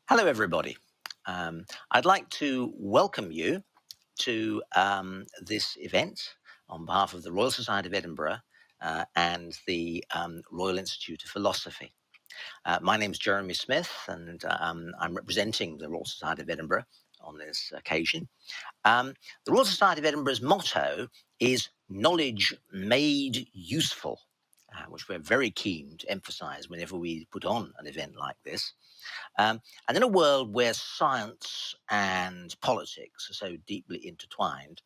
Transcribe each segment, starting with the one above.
Hello, everybody. I'd like to welcome you to this event on behalf of the Royal Society of Edinburgh and the Royal Institute of Philosophy. My name's Jeremy Smith, and I'm representing the Royal Society of Edinburgh on this occasion. The Royal Society of Edinburgh's motto is knowledge made useful, which we're very keen to emphasise whenever we put on an event like this. And in a world where science and politics are so deeply intertwined,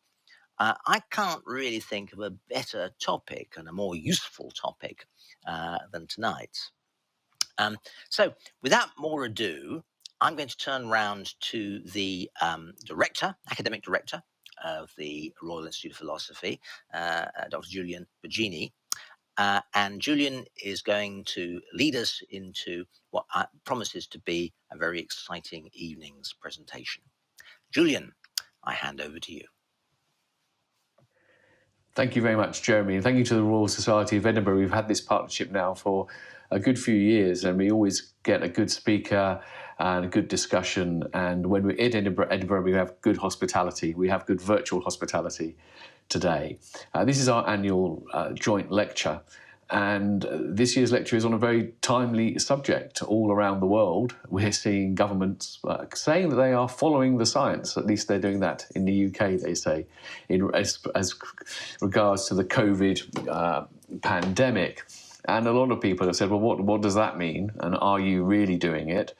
I can't really think of a better topic and a more useful topic than tonight's. So without more ado, I'm going to turn round to the academic director of the Royal Institute of Philosophy, Dr. Julian Bergini. And Julian is going to lead us into what promises to be a very exciting evening's presentation. Julian, I hand over to you. Thank you very much, Jeremy. And thank you to the Royal Society of Edinburgh. We've had this partnership now for a good few years, and we always get a good speaker and a good discussion. And when we're in Edinburgh, we have good hospitality. We have good virtual hospitality today. This is our annual joint lecture. And this year's lecture is on a very timely subject. All around the world, we're seeing governments saying that they are following the science. At least they're doing that in the UK, they say, as regards to the COVID pandemic. And a lot of people have said, well, what does that mean? And are you really doing it?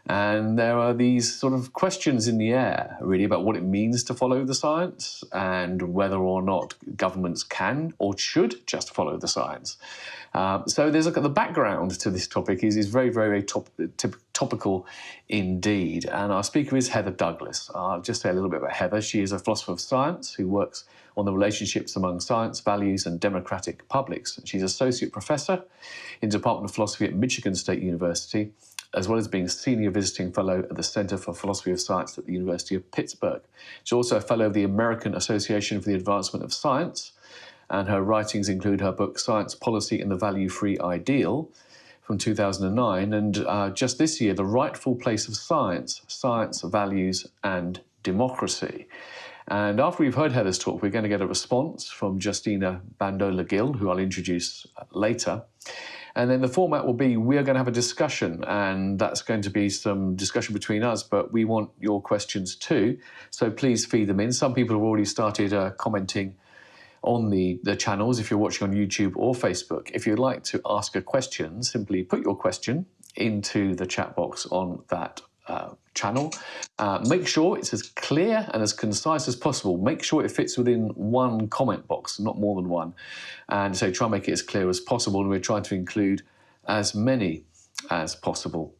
And there are these sort of questions in the air, really, about what it means to follow the science and whether or not governments can or should just follow the science. So there's the background to this topic is very, very, very topical indeed. And our speaker is Heather Douglas. I'll just say a little bit about Heather. She is a philosopher of science who works on the relationships among science, values, and democratic publics. She's associate professor in the Department of Philosophy at Michigan State University, as well as being a senior visiting fellow at the Center for Philosophy of Science at the University of Pittsburgh. She's also a fellow of the American Association for the Advancement of Science, and her writings include her book Science Policy and the Value-Free Ideal from 2009, and just this year, The Rightful Place of Science, Science, Values and Democracy. And after we've heard Heather's talk, we're going to get a response from Justina Vandola Gill, who I'll introduce later. And then the format will be, we're going to have a discussion, and that's going to be some discussion between us, but we want your questions too. So please feed them in. Some people have already started commenting on the channels if you're watching on YouTube or Facebook. If you'd like to ask a question, simply put your question into the chat box on that channel. Make sure it's as clear and as concise as possible. Make sure it fits within one comment box, not more than one. And so try and make it as clear as possible, and we're trying to include as many as possible.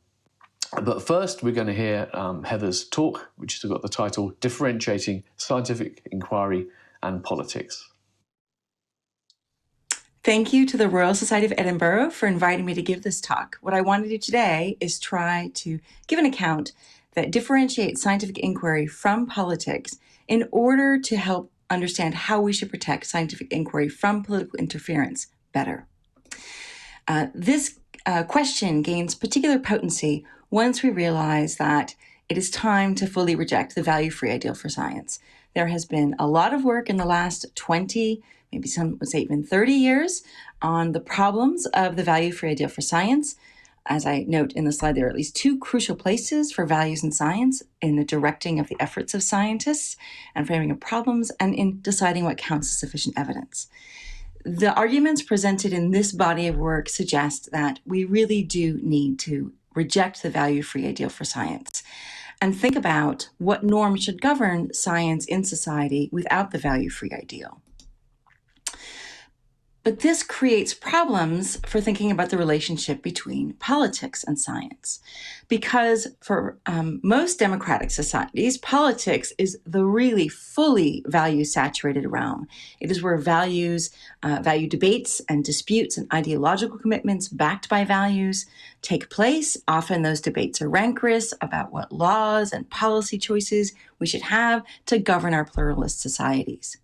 But first, we're going to hear Heather's talk, which has got the title Differentiating Scientific Inquiry and Politics. Thank you to the Royal Society of Edinburgh for inviting me to give this talk. What I want to do today is try to give an account that differentiates scientific inquiry from politics in order to help understand how we should protect scientific inquiry from political interference better. This question gains particular potency once we realize that it is time to fully reject the value-free ideal for science. There has been a lot of work in the last 20, maybe some would say even 30 years on the problems of the value-free ideal for science. As I note in the slide, there are at least two crucial places for values in science: in the directing of the efforts of scientists and framing of problems, and in deciding what counts as sufficient evidence. The arguments presented in this body of work suggest that we really do need to reject the value-free ideal for science and think about what norms should govern science in society without the value-free ideal. But this creates problems for thinking about the relationship between politics and science, because for most democratic societies, politics is the really fully value-saturated realm. It is where value debates and disputes and ideological commitments backed by values take place. Often those debates are rancorous about what laws and policy choices we should have to govern our pluralist societies.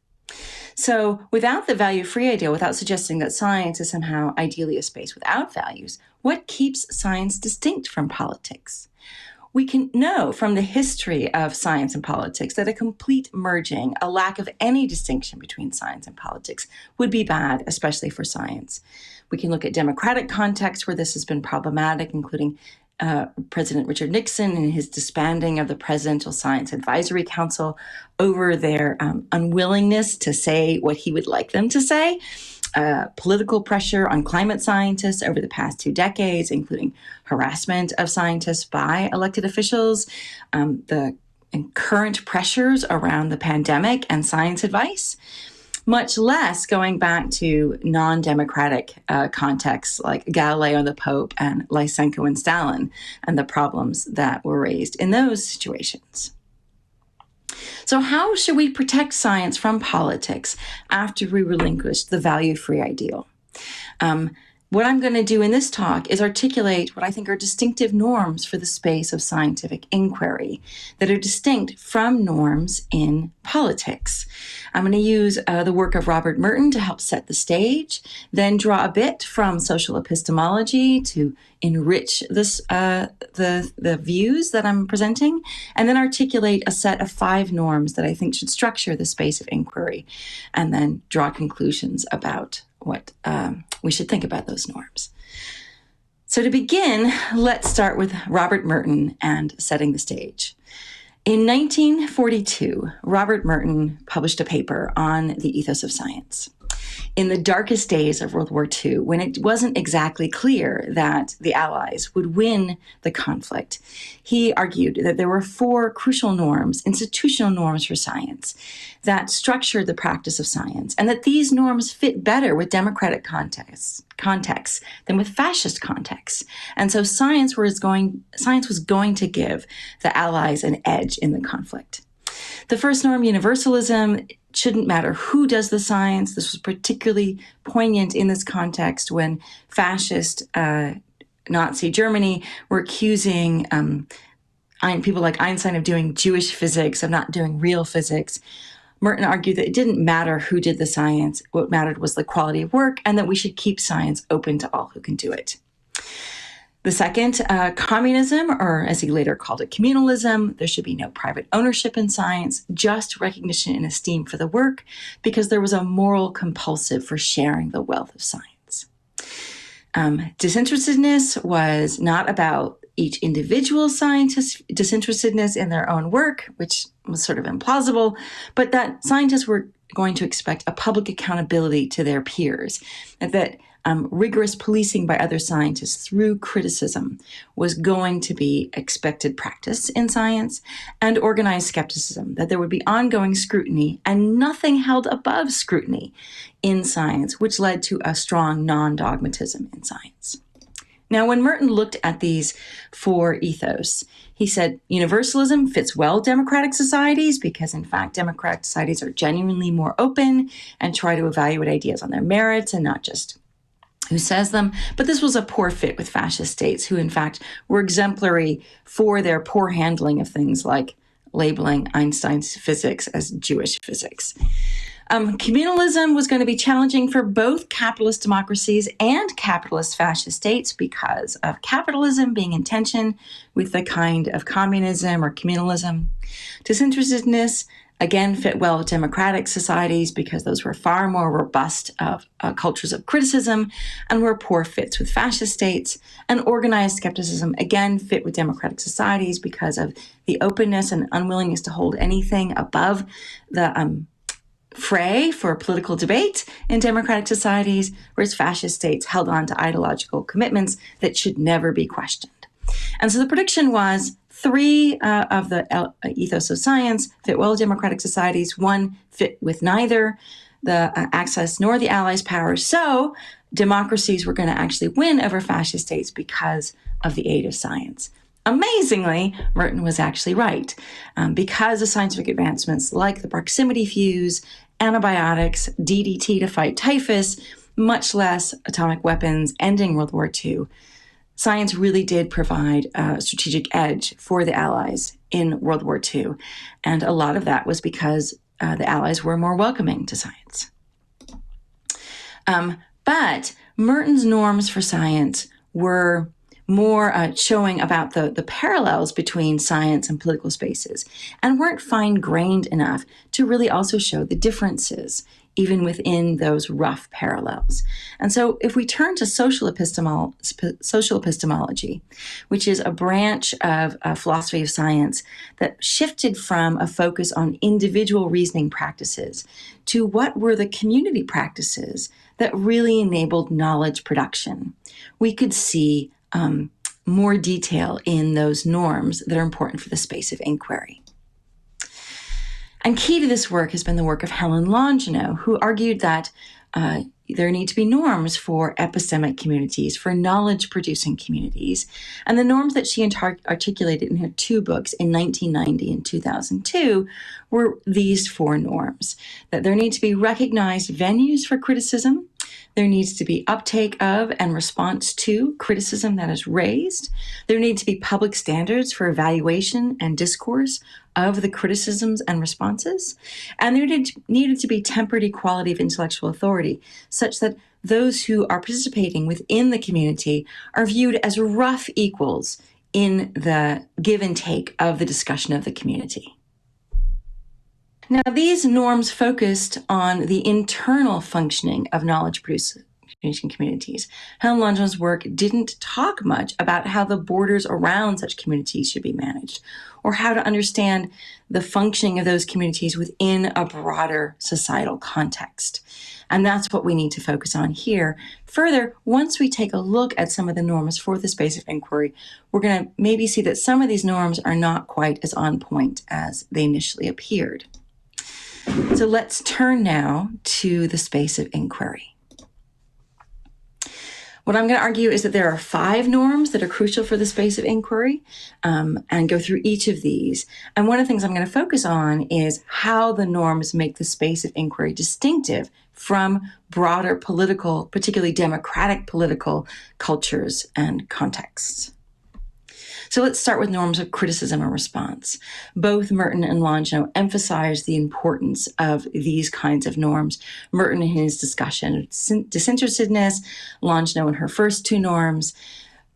So without the value-free ideal, without suggesting that science is somehow ideally a space without values, what keeps science distinct from politics? we can know from the history of science and politics that a complete merging, a lack of any distinction between science and politics, would be bad, especially for science. We can look at democratic contexts where this has been problematic, including President Richard Nixon and his disbanding of the Presidential Science Advisory Council over their unwillingness to say what he would like them to say. Political pressure on climate scientists over the past 2 decades, including harassment of scientists by elected officials, the current pressures around the pandemic and science advice, much less going back to non-democratic contexts like Galileo and the Pope and Lysenko and Stalin and the problems that were raised in those situations. So how should we protect science from politics after we relinquish the value-free ideal? What I'm going to do in this talk is articulate what I think are distinctive norms for the space of scientific inquiry that are distinct from norms in politics. I'm going to use the work of Robert Merton to help set the stage, then draw a bit from social epistemology to enrich this, the views that I'm presenting, and then articulate a set of 5 norms that I think should structure the space of inquiry, and then draw conclusions about what we should think about those norms. So to begin, let's start with Robert Merton and setting the stage. In 1942, Robert Merton published a paper on the ethos of science. In the darkest days of World War II, when it wasn't exactly clear that the Allies would win the conflict, he argued that there were 4 crucial norms, institutional norms for science, that structured the practice of science, and that these norms fit better with democratic contexts than with fascist contexts. And so science was going to give the Allies an edge in the conflict. The first norm, universalism, shouldn't matter who does the science. This was particularly poignant in this context when fascist Nazi Germany were accusing people like Einstein of doing Jewish physics, of not doing real physics. Merton argued that it didn't matter who did the science. What mattered was the quality of work, and that we should keep science open to all who can do it. The second, communism, or as he later called it, communalism. There should be no private ownership in science, just recognition and esteem for the work, because there was a moral compulsive for sharing the wealth of science. Disinterestedness was not about each individual scientist's disinterestedness in their own work, which was sort of implausible, but that scientists were going to expect a public accountability to their peers, and that rigorous policing by other scientists through criticism was going to be expected practice in science, and organized skepticism, that there would be ongoing scrutiny and nothing held above scrutiny in science, which led to a strong non-dogmatism in science. Now, when Merton looked at these 4 ethos, he said universalism fits well democratic societies because, in fact, democratic societies are genuinely more open and try to evaluate ideas on their merits and not just who says them. But this was a poor fit with fascist states who, in fact, were exemplary for their poor handling of things like labeling Einstein's physics as Jewish physics. Communalism was going to be challenging for both capitalist democracies and capitalist fascist states because of capitalism being in tension with the kind of communism or communalism. Disinterestedness, again, fit well with democratic societies because those were far more robust of cultures of criticism and were poor fits with fascist states. And organized skepticism, again, fit with democratic societies because of the openness and unwillingness to hold anything above the fray for political debate in democratic societies, whereas fascist states held on to ideological commitments that should never be questioned. And so the prediction was 3 of the ethos of science fit well with democratic societies, 1 fit with neither the Axis nor the Allies' powers. So democracies were going to actually win over fascist states because of the aid of science. Amazingly, Merton was actually right. Because of scientific advancements like the proximity fuse, antibiotics, DDT to fight typhus, much less atomic weapons, ending World War II, science really did provide a strategic edge for the Allies in World War II. And a lot of that was because the Allies were more welcoming to science. But Merton's norms for science were more showing about the parallels between science and political spaces, and weren't fine-grained enough to really also show the differences, even within those rough parallels. And so if we turn to social epistemology, which is a branch of philosophy of science that shifted from a focus on individual reasoning practices to what were the community practices that really enabled knowledge production, we could see more detail in those norms that are important for the space of inquiry. And key to this work has been the work of Helen Longino, who argued that there need to be norms for epistemic communities, for knowledge-producing communities. And the norms that she articulated in her two books in 1990 and 2002 were these four norms: that there need to be recognized venues for criticism, there needs to be uptake of and response to criticism that is raised, there need to be public standards for evaluation and discourse of the criticisms and responses, and there needed to be tempered equality of intellectual authority, such that those who are participating within the community are viewed as rough equals in the give and take of the discussion of the community. Now, these norms focused on the internal functioning of knowledge-producing communities. Helen Longino's work didn't talk much about how the borders around such communities should be managed, or how to understand the functioning of those communities within a broader societal context. And that's what we need to focus on here. Further, once we take a look at some of the norms for the space of inquiry, we're going to maybe see that some of these norms are not quite as on point as they initially appeared. So let's turn now to the space of inquiry. What I'm going to argue is that there are 5 norms that are crucial for the space of inquiry, and go through each of these. And one of the things I'm going to focus on is how the norms make the space of inquiry distinctive from broader political, particularly democratic political cultures and contexts. So let's start with norms of criticism and response. Both Merton and Longino emphasize the importance of these kinds of norms. Merton in his discussion of disinterestedness, Longino in her first 2 norms.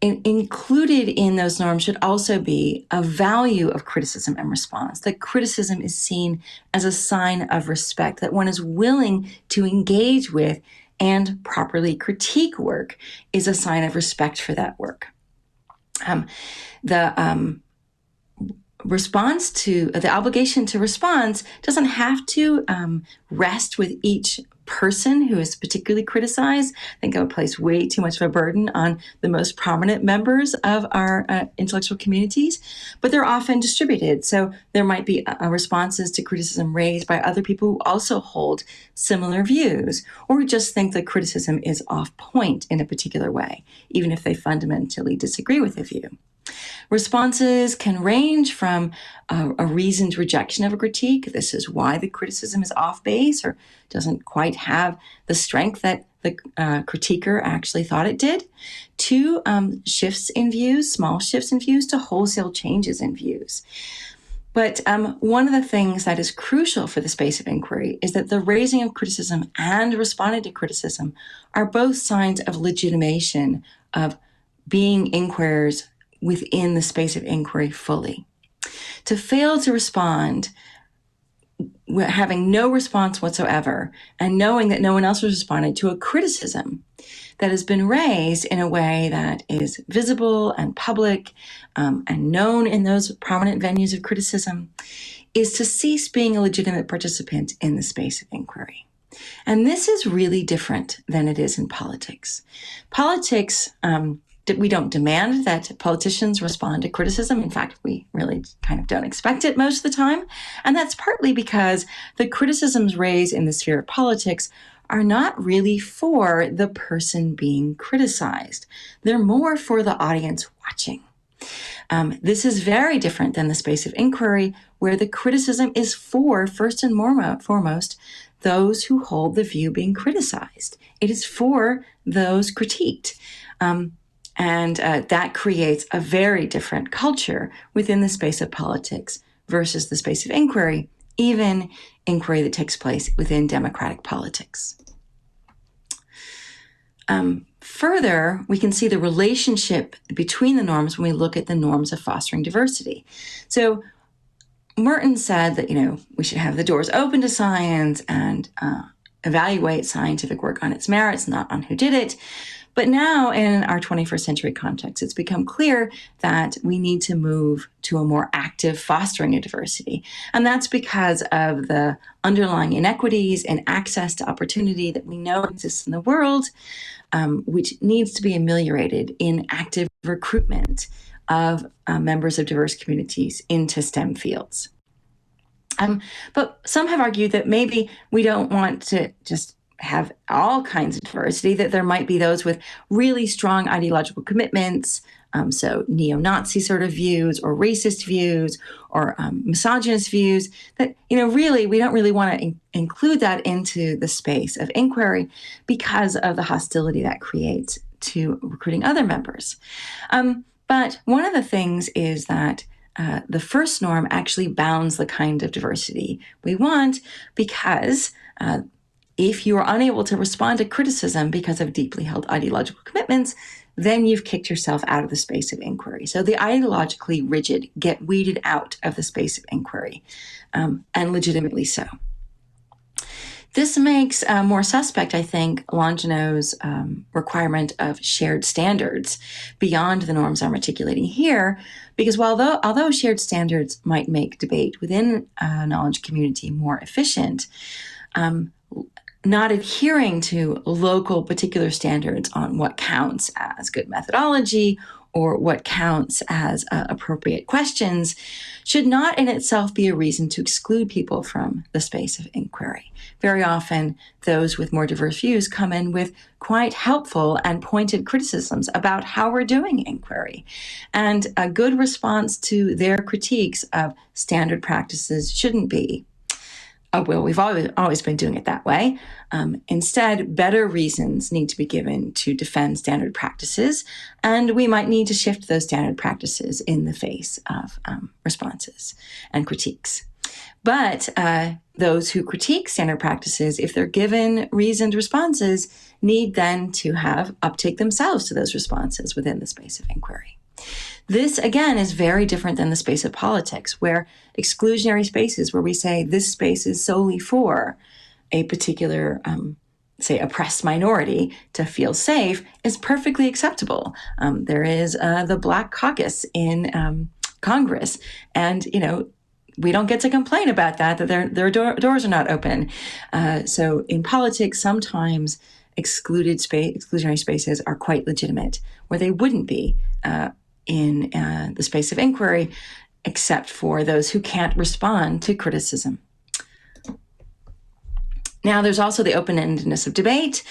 Included in those norms should also be a value of criticism and response, that criticism is seen as a sign of respect, that one is willing to engage with and properly critique work is a sign of respect for that work. The response to the obligation to response doesn't have to rest with each person who is particularly criticized. I think I would place way too much of a burden on the most prominent members of our intellectual communities, but they're often distributed. So there might be responses to criticism raised by other people who also hold similar views, or who just think that criticism is off point in a particular way, even if they fundamentally disagree with the view. Responses can range from a reasoned rejection of a critique. This is why the criticism is off base or doesn't quite have the strength that the critiquer actually thought it did, to shifts in views, small shifts in views, to wholesale changes in views. But one of the things that is crucial for the space of inquiry is that the raising of criticism and responding to criticism are both signs of legitimation of being inquirers within the space of inquiry fully. To fail to respond, having no response whatsoever, and knowing that no one else has responded to a criticism that has been raised in a way that is visible and public and known in those prominent venues of criticism, is to cease being a legitimate participant in the space of inquiry. And this is really different than it is in politics. Politics, we don't demand that politicians respond to criticism. In fact, we really kind of don't expect it most of the time. And that's partly because the criticisms raised in the sphere of politics are not really for the person being criticized. They're more for the audience watching. This is very different than the space of inquiry, where the criticism is for, first and foremost, those who hold the view being criticized. It is for those critiqued. And that creates a very different culture within the space of politics versus the space of inquiry, even inquiry that takes place within democratic politics. Further, we can see the relationship between the norms when we look at the norms of fostering diversity. So Merton said that, we should have the doors open to science and evaluate scientific work on its merits, not on who did it. But now in our 21st century context, it's become clear that we need to move to a more active fostering of diversity. And that's because of the underlying inequities and access to opportunity that we know exists in the world, which needs to be ameliorated in active recruitment of members of diverse communities into STEM fields. But some have argued that maybe we don't want to just have all kinds of diversity, that there might be those with really strong ideological commitments, so neo-Nazi sort of views or racist views or misogynist views, that, really, we don't really want to include that into the space of inquiry because of the hostility that creates to recruiting other members. But one of the things is that the first norm actually bounds the kind of diversity we want, because if you are unable to respond to criticism because of deeply held ideological commitments, then you've kicked yourself out of the space of inquiry. So the ideologically rigid get weeded out of the space of inquiry, and legitimately so. This makes more suspect, I think, Longino's requirement of shared standards beyond the norms I'm articulating here, because although shared standards might make debate within a knowledge community more efficient, not adhering to local particular standards on what counts as good methodology or what counts as appropriate questions should not in itself be a reason to exclude people from the space of inquiry. Very often, those with more diverse views come in with quite helpful and pointed criticisms about how we're doing inquiry. And a good response to their critiques of standard practices shouldn't be, oh, well, we've always been doing it that way. Instead, better reasons need to be given to defend standard practices, and we might need to shift those standard practices in the face of responses and critiques. But those who critique standard practices, if they're given reasoned responses, need then to have uptake themselves to those responses within the space of inquiry. This, again, is very different than the space of politics, where exclusionary spaces, where we say this space is solely for a particular, say, oppressed minority to feel safe, is perfectly acceptable. There is the Black Caucus in Congress, and, we don't get to complain about that their doors are not open. So in politics, sometimes exclusionary spaces are quite legitimate, where they wouldn't be in the space of inquiry, except for those who can't respond to criticism. Now, there's also the open-endedness of debate.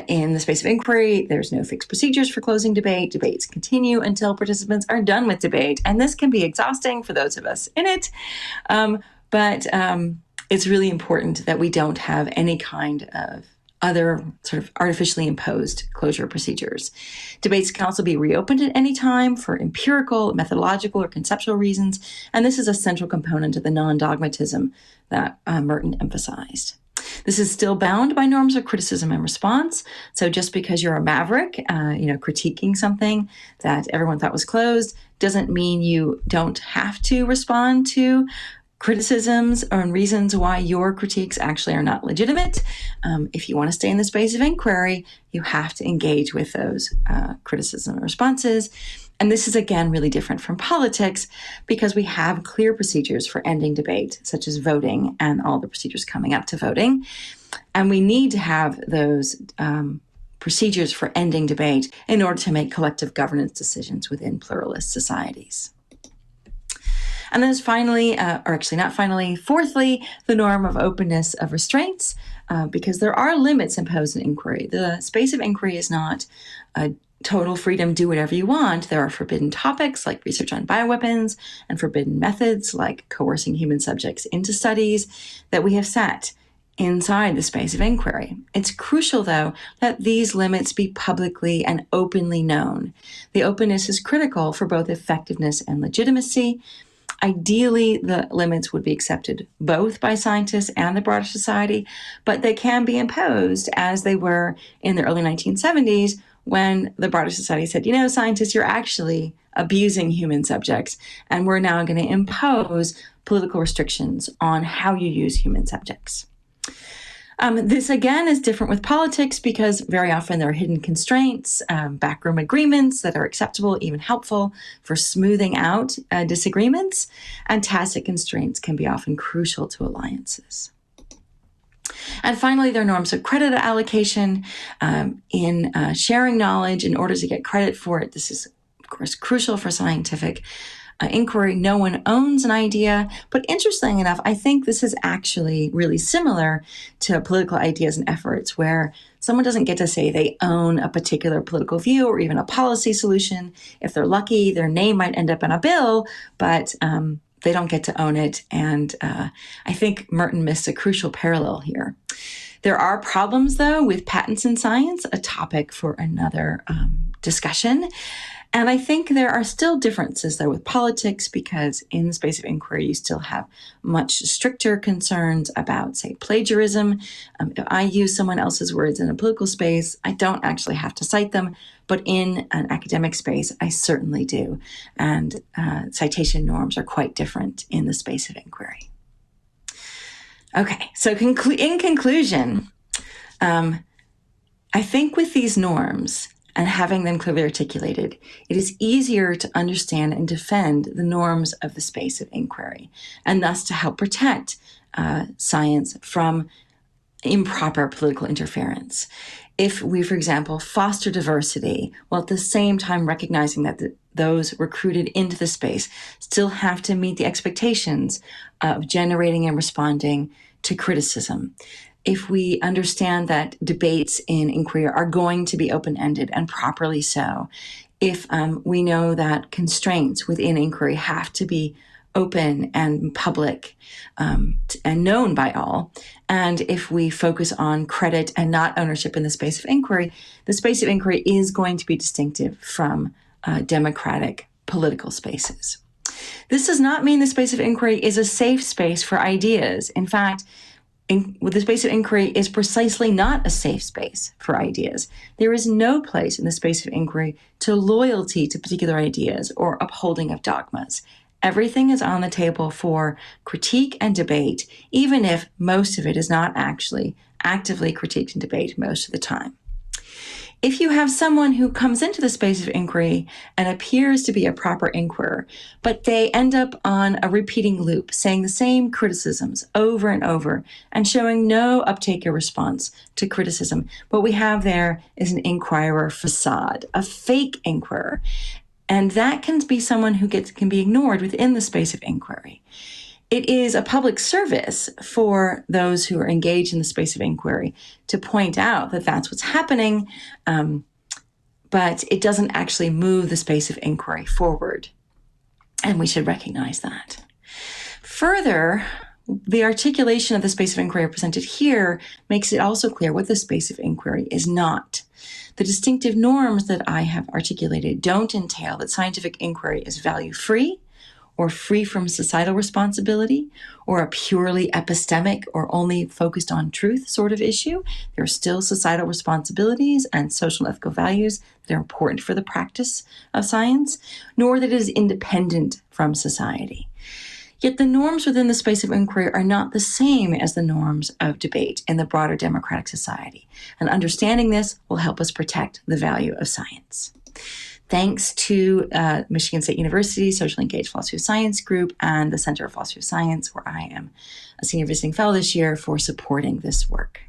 In the space of inquiry, there's no fixed procedures for closing debate. Debates continue until participants are done with debate, and this can be exhausting for those of us in it, but it's really important that we don't have any kind of other sort of artificially imposed closure procedures. Debates can also be reopened at any time for empirical, methodological, or conceptual reasons, and this is a central component of the non-dogmatism that Merton emphasized. This is still bound by norms of criticism and response. So just because you're a maverick, critiquing something that everyone thought was closed, doesn't mean you don't have to respond to criticisms or reasons why your critiques actually are not legitimate. If you want to stay in the space of inquiry, you have to engage with those criticism and responses. And this is, again, really different from politics because we have clear procedures for ending debate, such as voting and all the procedures coming up to voting. And we need to have those procedures for ending debate in order to make collective governance decisions within pluralist societies. And then finally, fourthly, the norm of openness of restraints, because there are limits imposed in inquiry. The space of inquiry is not a total freedom, do whatever you want. There are forbidden topics like research on bioweapons and forbidden methods like coercing human subjects into studies that we have set inside the space of inquiry. It's crucial, though, that these limits be publicly and openly known. The openness is critical for both effectiveness and legitimacy. Ideally, the limits would be accepted both by scientists and the broader society, but they can be imposed, as they were in the early 1970s, when the broader society said, scientists, you're actually abusing human subjects, and we're now going to impose political restrictions on how you use human subjects. This, again, is different with politics because very often there are hidden constraints, backroom agreements that are acceptable, even helpful for smoothing out disagreements, and tacit constraints can be often crucial to alliances. And finally, there are norms of credit allocation in sharing knowledge in order to get credit for it. This is, of course, crucial for scientific inquiry. No one owns an idea, but interestingly enough, I think this is actually really similar to political ideas and efforts where someone doesn't get to say they own a particular political view or even a policy solution. If they're lucky, their name might end up on a bill, but they don't get to own it. And I think Merton missed a crucial parallel here. There are problems, though, with patents in science, a topic for another discussion. And I think there are still differences, though, with politics, because in the space of inquiry, you still have much stricter concerns about, say, plagiarism. If I use someone else's words in a political space, I don't actually have to cite them. But in an academic space, I certainly do. And citation norms are quite different in the space of inquiry. Okay, so in conclusion, I think with these norms, and having them clearly articulated, it is easier to understand and defend the norms of the space of inquiry, and thus to help protect science from improper political interference. If we, for example, foster diversity, while at the same time recognizing that those recruited into the space still have to meet the expectations of generating and responding to criticism. If we understand that debates in inquiry are going to be open-ended and properly so, if we know that constraints within inquiry have to be open and public and known by all, and if we focus on credit and not ownership in the space of inquiry, the space of inquiry is going to be distinctive from democratic political spaces. This does not mean the space of inquiry is a safe space for ideas. In fact, the space of inquiry is precisely not a safe space for ideas. There is no place in the space of inquiry to loyalty to particular ideas or upholding of dogmas. Everything is on the table for critique and debate, even if most of it is not actually actively critiqued and debated most of the time. If you have someone who comes into the space of inquiry and appears to be a proper inquirer, but they end up on a repeating loop, saying the same criticisms over and over and showing no uptake or response to criticism, what we have there is an inquirer facade, a fake inquirer. And that can be someone who can be ignored within the space of inquiry. It is a public service for those who are engaged in the space of inquiry to point out that that's what's happening, but it doesn't actually move the space of inquiry forward. And we should recognize that. Further, the articulation of the space of inquiry presented here makes it also clear what the space of inquiry is not. The distinctive norms that I have articulated don't entail that scientific inquiry is value-free, or free from societal responsibility, or a purely epistemic or only focused on truth sort of issue. There are still societal responsibilities and social and ethical values that are important for the practice of science, nor that it is independent from society. Yet the norms within the space of inquiry are not the same as the norms of debate in the broader democratic society. And understanding this will help us protect the value of science. Thanks to Michigan State University Socially Engaged Philosophy of Science group and the Center of Philosophy of Science, where I am a senior visiting fellow this year, for supporting this work.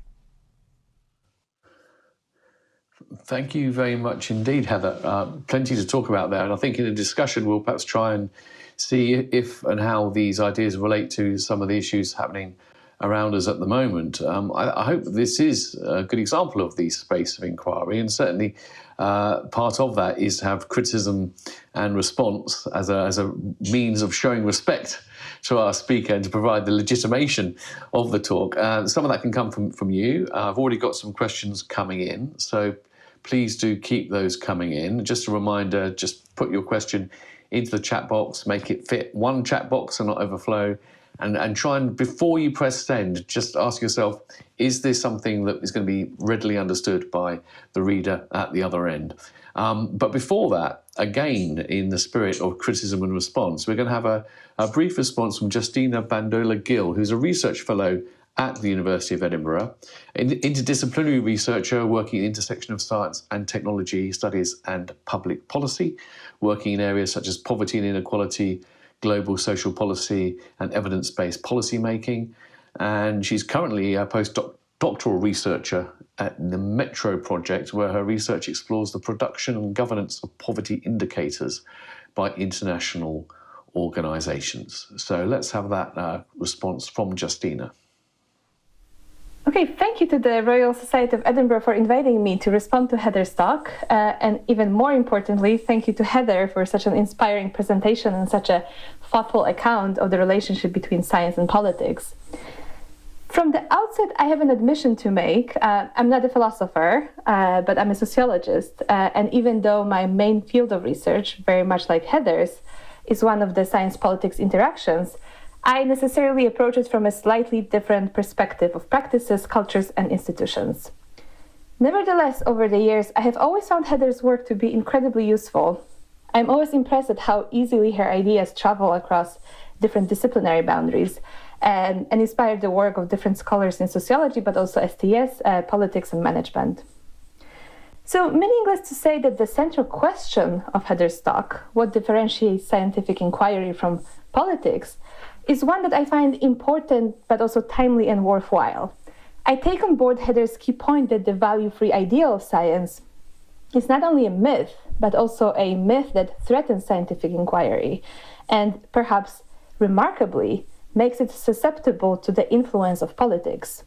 Thank you very much indeed, Heather. Plenty to talk about there. And I think in a discussion, we'll perhaps try and see if and how these ideas relate to some of the issues happening around us at the moment. I hope this is a good example of the space of inquiry, and certainly part of that is to have criticism and response as a means of showing respect to our speaker and to provide the legitimation of the talk. Some of that can come from you. I've already got some questions coming in, so please do keep those coming in. Just a reminder, just put your question into the chat box, make it fit one chat box and not overflow, And try and, before you press send, just ask yourself, is this something that is going to be readily understood by the reader at the other end? But before that, again, in the spirit of criticism and response, we're going to have a brief response from Justina Vandola Gill, who's a research fellow at the University of Edinburgh, an interdisciplinary researcher working in the intersection of science and technology studies and public policy, working in areas such as poverty and inequality, global social policy and evidence-based policy making. And she's currently a postdoctoral researcher at the Metro project, where her research explores the production and governance of poverty indicators by international organisations. So let's have that response from Justina. Okay, thank you to the Royal Society of Edinburgh for inviting me to respond to Heather's talk. And even more importantly, thank you to Heather for such an inspiring presentation and such a thoughtful account of the relationship between science and politics. From the outset, I have an admission to make. I'm not a philosopher, but I'm a sociologist. And even though my main field of research, very much like Heather's, is one of the science-politics interactions, I necessarily approach it from a slightly different perspective of practices, cultures, and institutions. Nevertheless, over the years, I have always found Heather's work to be incredibly useful. I'm always impressed at how easily her ideas travel across different disciplinary boundaries and inspire the work of different scholars in sociology, but also STS, politics, and management. So, meaningless to say that the central question of Heather's talk, what differentiates scientific inquiry from politics, is one that I find important, but also timely and worthwhile. I take on board Heather's key point that the value-free ideal of science is not only a myth, but also a myth that threatens scientific inquiry, and perhaps remarkably makes it susceptible to the influence of politics.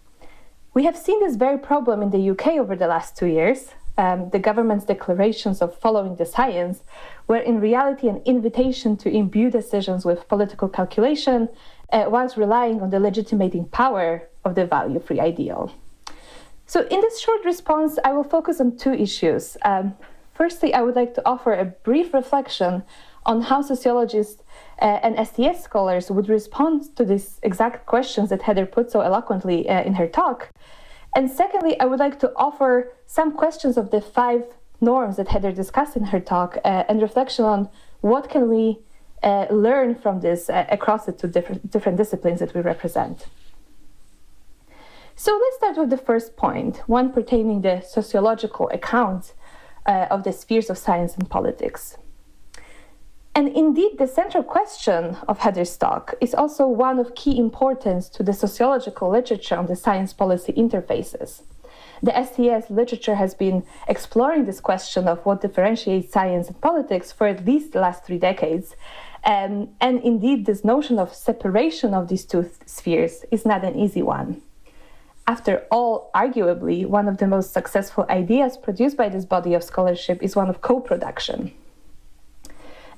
We have seen this very problem in the UK over the last 2 years. The government's declarations of following the science were in reality an invitation to imbue decisions with political calculation, whilst relying on the legitimating power of the value-free ideal. So in this short response, I will focus on two issues. Firstly, I would like to offer a brief reflection on how sociologists and STS scholars would respond to these exact questions that Heather put so eloquently in her talk. And secondly, I would like to offer some questions of the 5 norms that Heather discussed in her talk and reflection on what can we learn from this across the two different disciplines that we represent. So let's start with the first point, one pertaining to the sociological account of the spheres of science and politics. And indeed, the central question of Heather's talk is also one of key importance to the sociological literature on the science policy interfaces. The STS literature has been exploring this question of what differentiates science and politics for at least the last 3 decades. And indeed, this notion of separation of these two spheres is not an easy one. After all, arguably, one of the most successful ideas produced by this body of scholarship is one of co-production.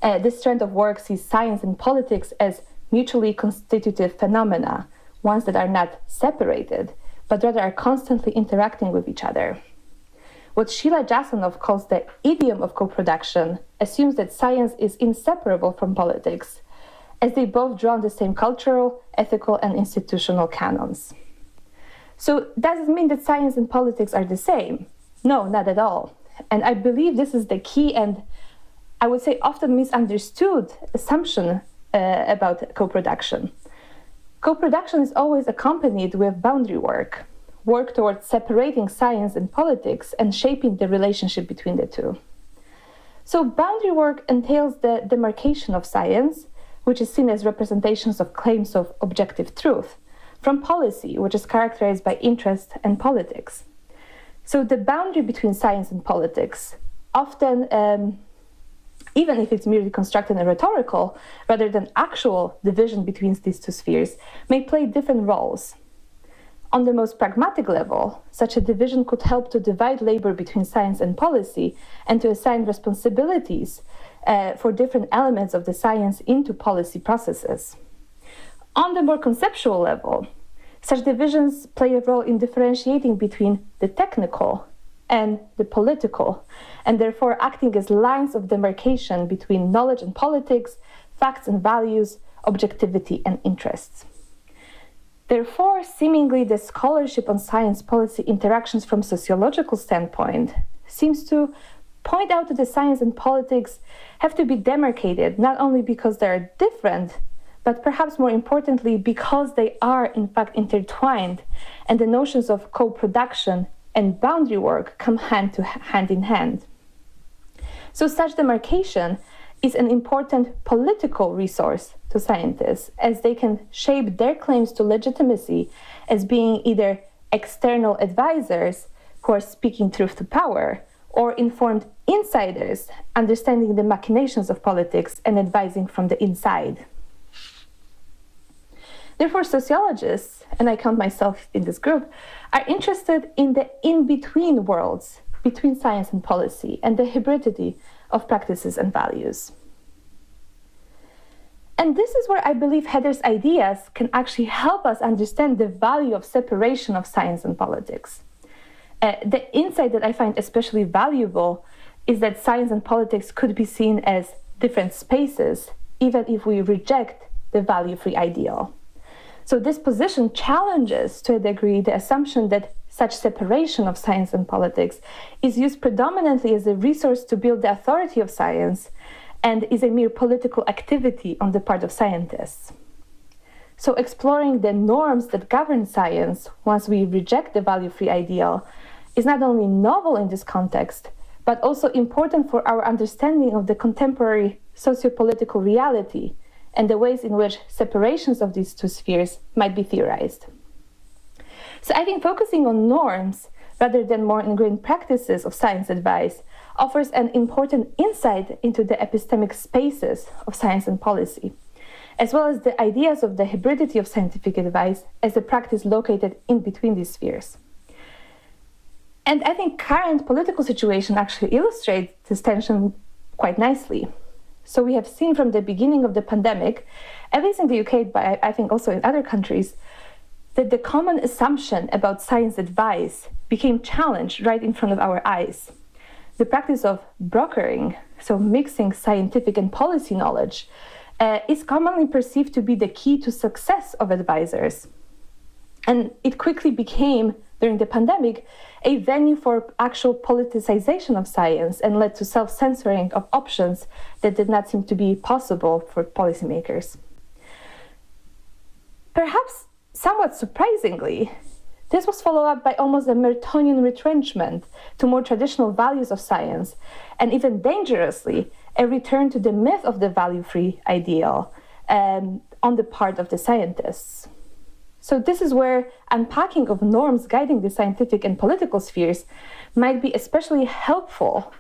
This trend of work sees science and politics as mutually constitutive phenomena, ones that are not separated, but rather are constantly interacting with each other. What Sheila Jasanoff calls the idiom of co-production assumes that science is inseparable from politics, as they both draw on the same cultural, ethical, and institutional canons. So does it mean that science and politics are the same? No, not at all. And I believe this is the key and I would say often misunderstood assumption about co-production. Co-production is always accompanied with boundary work towards separating science and politics and shaping the relationship between the two. So boundary work entails the demarcation of science, which is seen as representations of claims of objective truth, from policy, which is characterized by interest and politics. So the boundary between science and politics often even if it's merely constructed and rhetorical, rather than actual division between these two spheres, may play different roles. On the most pragmatic level, such a division could help to divide labor between science and policy and to assign responsibilities for different elements of the science into policy processes. On the more conceptual level, such divisions play a role in differentiating between the technical and the political, and therefore acting as lines of demarcation between knowledge and politics, facts and values, objectivity and interests. Therefore, seemingly the scholarship on science policy interactions from sociological standpoint seems to point out that the science and politics have to be demarcated, not only because they are different, but perhaps more importantly, because they are in fact intertwined, and the notions of co-production and boundary work come hand in hand. So such demarcation is an important political resource to scientists, as they can shape their claims to legitimacy as being either external advisors who are speaking truth to power, or informed insiders understanding the machinations of politics and advising from the inside. Therefore, sociologists, and I count myself in this group, are interested in the in-between worlds between science and policy and the hybridity of practices and values. And this is where I believe Heather's ideas can actually help us understand the value of separation of science and politics. The insight that I find especially valuable is that science and politics could be seen as different spaces, even if we reject the value-free ideal. So this position challenges, to a degree, the assumption that such separation of science and politics is used predominantly as a resource to build the authority of science and is a mere political activity on the part of scientists. So exploring the norms that govern science once we reject the value-free ideal is not only novel in this context, but also important for our understanding of the contemporary socio-political reality and the ways in which separations of these two spheres might be theorized. So I think focusing on norms rather than more ingrained practices of science advice offers an important insight into the epistemic spaces of science and policy, as well as the ideas of the hybridity of scientific advice as a practice located in between these spheres. And I think current political situation actually illustrates this tension quite nicely. So we have seen from the beginning of the pandemic, at least in the UK, but I think also in other countries, that the common assumption about science advice became challenged right in front of our eyes. The practice of brokering, so mixing scientific and policy knowledge, is commonly perceived to be the key to success of advisors. And it quickly became, during the pandemic, a venue for actual politicization of science and led to self-censoring of options that did not seem to be possible for policymakers. Perhaps somewhat surprisingly, this was followed up by almost a Mertonian retrenchment to more traditional values of science, and even dangerously, a return to the myth of the value-free ideal on the part of the scientists. So this is where unpacking of norms guiding the scientific and political spheres might be especially helpful,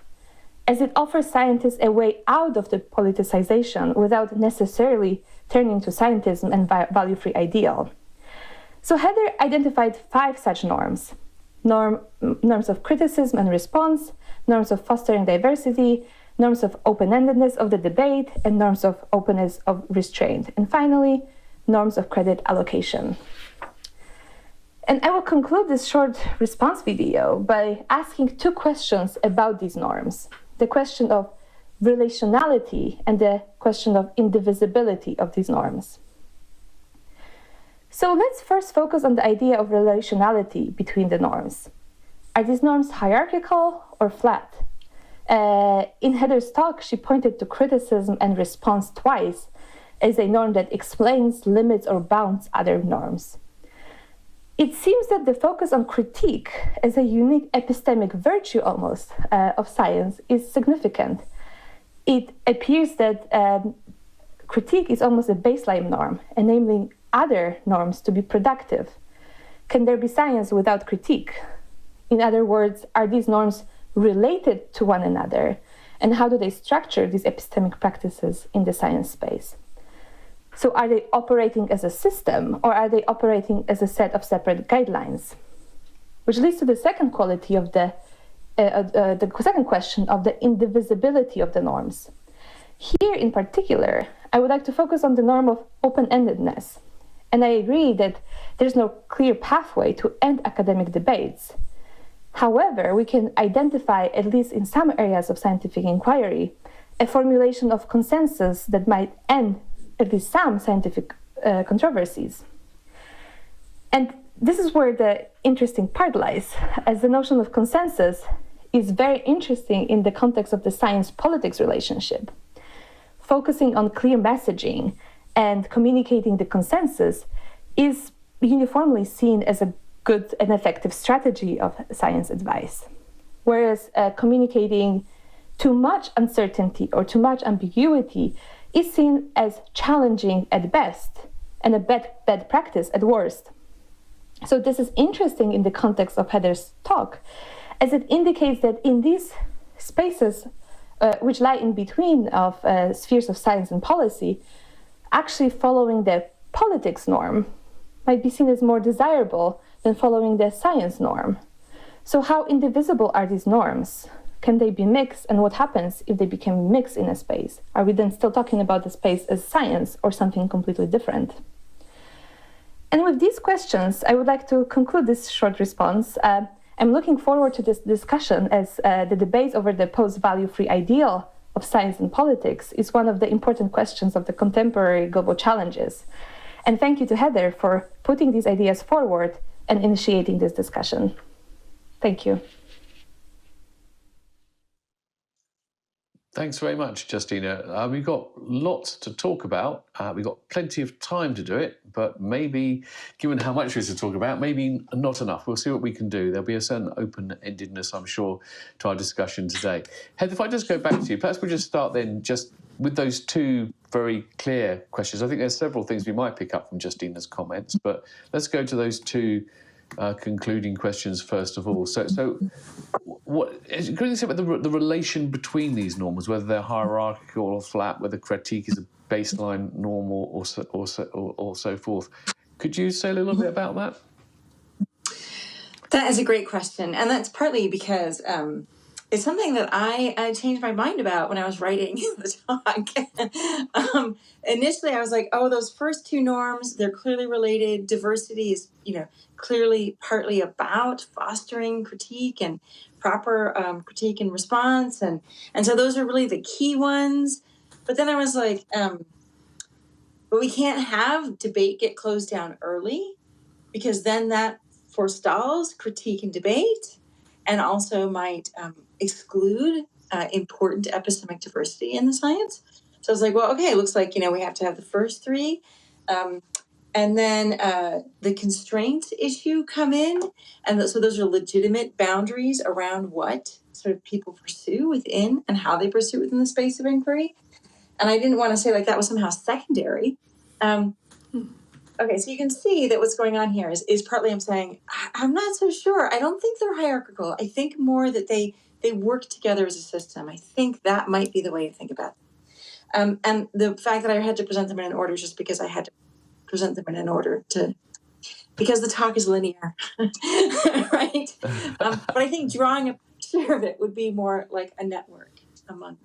as it offers scientists a way out of the politicization without necessarily turning to scientism and value-free ideal. So Heather identified 5 such norms: norms of criticism and response, norms of fostering diversity, norms of open-endedness of the debate, and norms of openness of restraint. And finally, norms of credit allocation. And I will conclude this short response video by asking 2 questions about these norms: the question of relationality and the question of indivisibility of these norms. So let's first focus on the idea of relationality between the norms. Are these norms hierarchical or flat? In Heather's talk, she pointed to criticism and response twice as a norm that explains, limits, or bounds other norms. It seems that the focus on critique as a unique epistemic virtue almost of science is significant. It appears that critique is almost a baseline norm, enabling other norms to be productive. Can there be science without critique? In other words, are these norms related to one another? And how do they structure these epistemic practices in the science space? So are they operating as a system, or are they operating as a set of separate guidelines? Which leads to the second quality of the second question of the indivisibility of the norms. Here in particular, I would like to focus on the norm of open-endedness. And I agree that there's no clear pathway to end academic debates. However, we can identify, at least in some areas of scientific inquiry, a formulation of consensus that might end at least some scientific controversies. And this is where the interesting part lies, as the notion of consensus is very interesting in the context of the science-politics relationship. Focusing on clear messaging and communicating the consensus is uniformly seen as a good and effective strategy of science advice. Whereas communicating too much uncertainty or too much ambiguity is seen as challenging at best and a bad practice at worst. So this is interesting in the context of Heather's talk, as it indicates that in these spaces which lie in between of spheres of science and policy, actually following the politics norm might be seen as more desirable than following the science norm. So how indivisible are these norms? Can they be mixed, and what happens if they become mixed in a space? Are we then still talking about the space as science or something completely different? And with these questions, I would like to conclude this short response. I'm looking forward to this discussion, as the debate over the post-value-free ideal of science and politics is one of the important questions of the contemporary global challenges. And thank you to Heather for putting these ideas forward and initiating this discussion. Thank you. Thanks very much, Justina. We've got lots to talk about. We've got plenty of time to do it, but maybe, given how much there is to talk about, maybe not enough. We'll see what we can do. There'll be a certain open-endedness, I'm sure, to our discussion today. Heather, if I just go back to you, perhaps we'll just start then just with those two very clear questions. I think there's several things we might pick up from Justina's comments, but let's go to those two concluding questions first of all. So what can you say about the relation between these norms, whether they're hierarchical or flat, whether critique is a baseline norm or so forth? Could you say a little bit about that? That is a great question, and that's partly because it's something that I changed my mind about when I was writing the talk. Initially, I was like, oh, those first two norms, they're clearly related. Diversity is, clearly partly about fostering critique and proper critique and response. And so those are really the key ones. But then I was like, but we can't have debate get closed down early, because then that forestalls critique and debate, and also might exclude important epistemic diversity in the science. So I was like, well, okay, it looks like, we have to have the first three. And then the constraint issue come in. And so those are legitimate boundaries around what sort of people pursue within and how they pursue within the space of inquiry. And I didn't want to say like that was somehow secondary. Okay, so you can see that what's going on here is partly I'm saying, I'm not so sure. I don't think they're hierarchical. I think more that they work together as a system. I think that might be the way to think about them. And the fact that I had to present them in an order is just because I had to present them in an order because the talk is linear, right? But I think drawing a picture of it would be more like a network among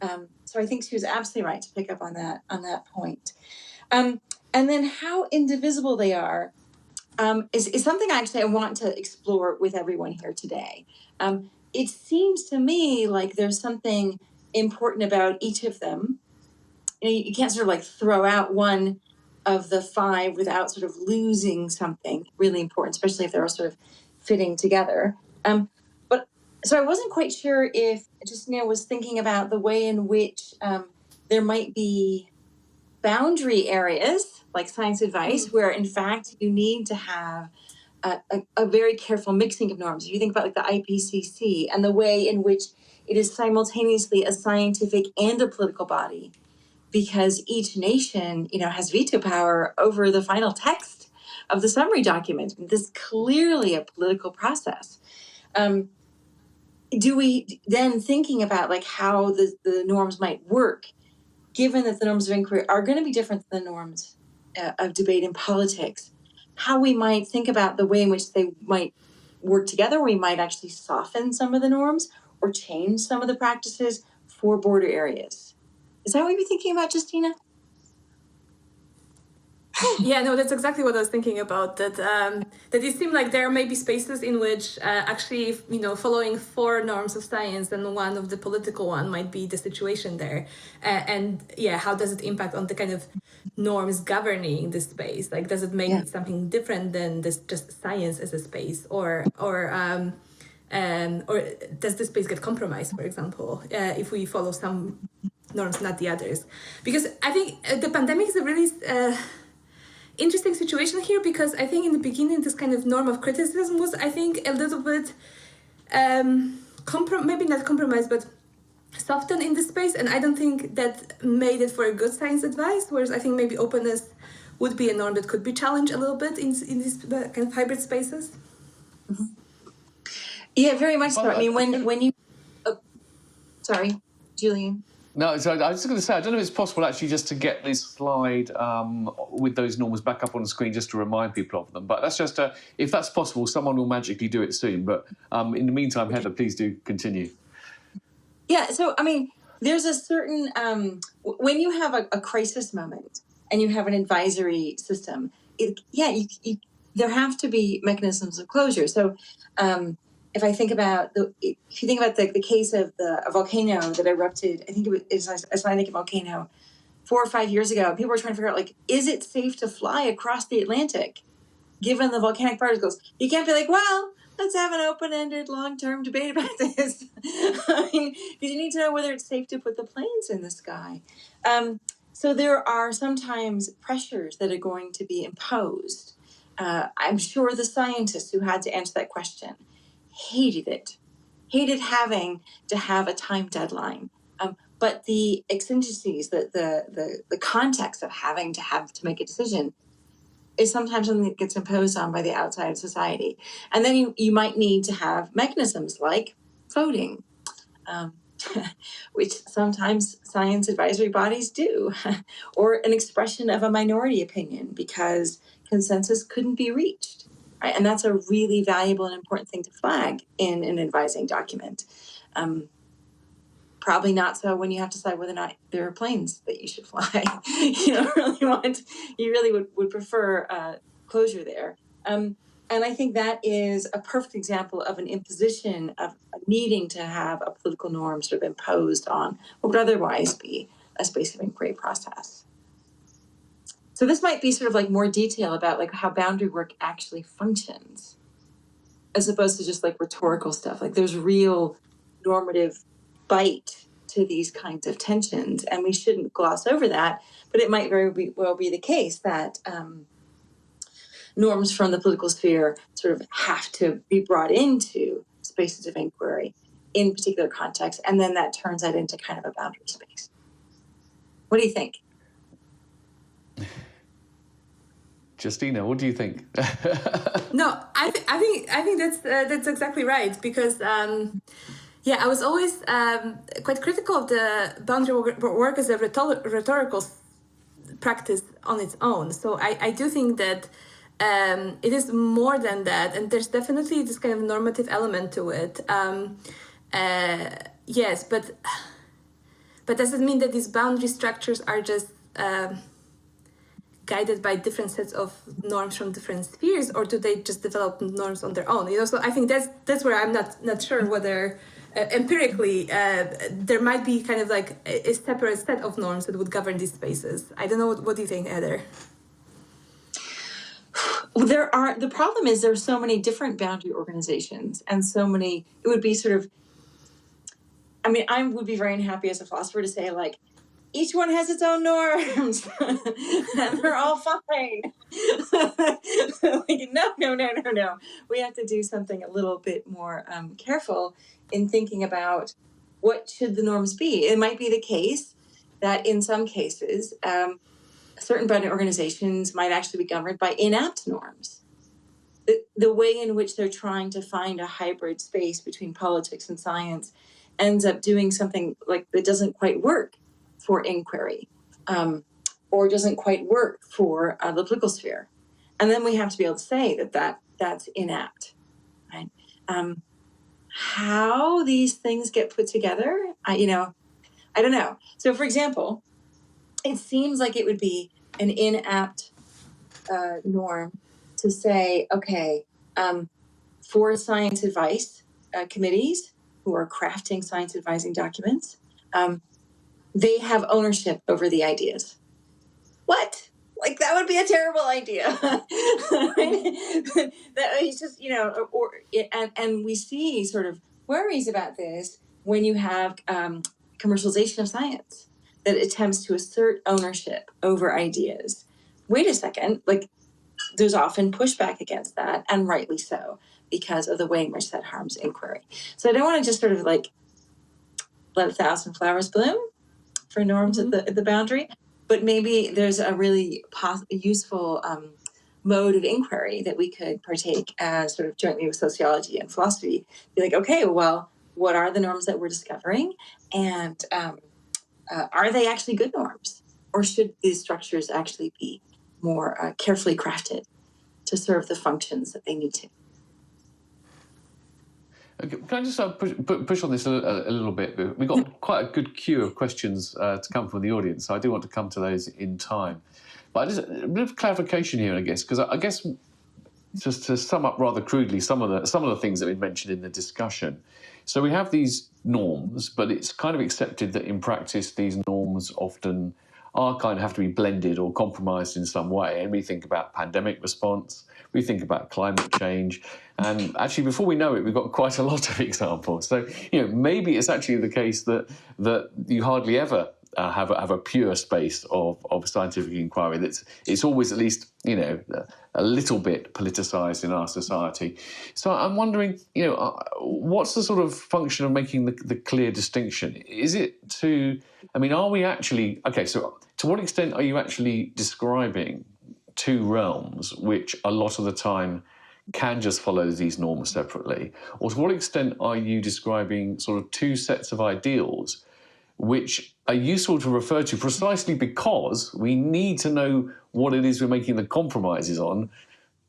them. So I think she was absolutely right to pick up on that point. And then how indivisible they are is something actually I want to explore with everyone here today. It seems to me like there's something important about each of them. You can't sort of like throw out one of the five without sort of losing something really important, especially if they're all sort of fitting together. But so I wasn't quite sure if Justina was thinking about the way in which there might be boundary areas like science advice where in fact you need to have a very careful mixing of norms. If you think about like the IPCC and the way in which it is simultaneously a scientific and a political body, because each nation, has veto power over the final text of the summary document. This is clearly a political process. Do we then thinking about like how the norms might work, given that the norms of inquiry are going to be different than the norms of debate in politics, how we might think about the way in which they might work together? We might actually soften some of the norms or change some of the practices for border areas. Is that what you're thinking about, Justina? Yeah, no, that's exactly what I was thinking about. That it seemed like there may be spaces in which actually, following 4 norms of science and one of the political one might be the situation there, and yeah, how does it impact on the kind of norms governing this space? Like, does it make it something different than this just science as a space, or does the space get compromised, for example, if we follow some norms, not the others? Because I think the pandemic is a really interesting situation here, because I think in the beginning this kind of norm of criticism was, I think, a little bit maybe not compromised, but softened in this space, and I don't think that made it for a good science advice, whereas I think maybe openness would be a norm that could be challenged a little bit in these kind of hybrid spaces. Mm-hmm. Yeah, very much so. I mean, when you... Oh, sorry, Julian. No, so I was just going to say, I don't know if it's possible actually just to get this slide with those norms back up on the screen just to remind people of them. But that's just, if that's possible, someone will magically do it soon. But in the meantime, Heather, please do continue. Yeah, so, I mean, there's a certain... when you have a crisis moment and you have an advisory system, there have to be mechanisms of closure. So... if you think about the case of a volcano that erupted, I think it was an Icelandic volcano 4 or 5 years ago, people were trying to figure out, like, is it safe to fly across the Atlantic given the volcanic particles? You can't be like, well, let's have an open-ended long-term debate about this. I mean, because you need to know whether it's safe to put the planes in the sky. So there are sometimes pressures that are going to be imposed. I'm sure the scientists who had to answer that question hated having to have a time deadline. But the exigencies, the context of having to make a decision is sometimes something that gets imposed on by the outside society. And then you might need to have mechanisms like voting, which sometimes science advisory bodies do, or an expression of a minority opinion because consensus couldn't be reached. Right? And that's a really valuable and important thing to flag in an advising document. Probably not so when you have to decide whether or not there are planes that you should fly. You really would prefer closure there. And I think that is a perfect example of an imposition of needing to have a political norm sort of imposed on what would otherwise be a space of inquiry process. So this might be sort of like more detail about like how boundary work actually functions, as opposed to just like rhetorical stuff. Like there's real normative bite to these kinds of tensions, and we shouldn't gloss over that. But it might very well be the case that norms from the political sphere sort of have to be brought into spaces of inquiry in particular contexts, and then that turns that into kind of a boundary space. What do you think? Justina, what do you think? No, I think that's exactly right, because I was always quite critical of the boundary work as a rhetorical practice on its own. So I do think that it is more than that, and there's definitely this kind of normative element to it. Yes, but does it mean that these boundary structures are just guided by different sets of norms from different spheres, or do they just develop norms on their own? So I think that's where I'm not sure whether empirically there might be kind of like a separate set of norms that would govern these spaces. I don't know. What do you think, Heather? The problem is there's so many different boundary organizations and so many, it would be sort of, I mean, I would be very unhappy as a philosopher to say like, each one has its own norms and they're all fine. Like, no. We have to do something a little bit more careful in thinking about what should the norms be. It might be the case that in some cases, certain boundary organizations might actually be governed by inapt norms. The way in which they're trying to find a hybrid space between politics and science ends up doing something like that doesn't quite work for inquiry, or doesn't quite work for the political sphere. And then we have to be able to say that's inapt. Right? How these things get put together, I don't know. So for example, it seems like it would be an inapt norm to say, okay, for science advice committees who are crafting science advising documents, they have ownership over the ideas. What? Like, that would be a terrible idea. That it's just, and we see sort of worries about this when you have commercialization of science that attempts to assert ownership over ideas. Wait a second, like, there's often pushback against that, and rightly so, because of the way in which that harms inquiry. So I don't want to just sort of like let 1,000 flowers bloom for norms at the boundary, but maybe there's a really useful mode of inquiry that we could partake as sort of jointly with sociology and philosophy. Be like, okay, well, what are the norms that we're discovering, and are they actually good norms, or should these structures actually be more carefully crafted to serve the functions that they need to? Okay, can I just push on this a little bit? We've got quite a good queue of questions to come from the audience, so I do want to come to those in time. But just a bit of clarification here, I guess, because I guess just to sum up rather crudely some of the things that we mentioned in the discussion. So we have these norms, but it's kind of accepted that in practice these norms often are kind of have to be blended or compromised in some way. And we think about pandemic response, we think about climate change, and actually before we know it, we've got quite a lot of examples. So maybe it's actually the case that you hardly ever have a pure space of scientific inquiry. It's always at least a little bit politicized in our society. So I'm wondering, what's the sort of function of making the clear distinction? Is it are we actually, okay, so to what extent are you actually describing two realms which a lot of the time can just follow these norms separately? Or to what extent are you describing sort of two sets of ideals which are useful to refer to precisely because we need to know what it is we're making the compromises on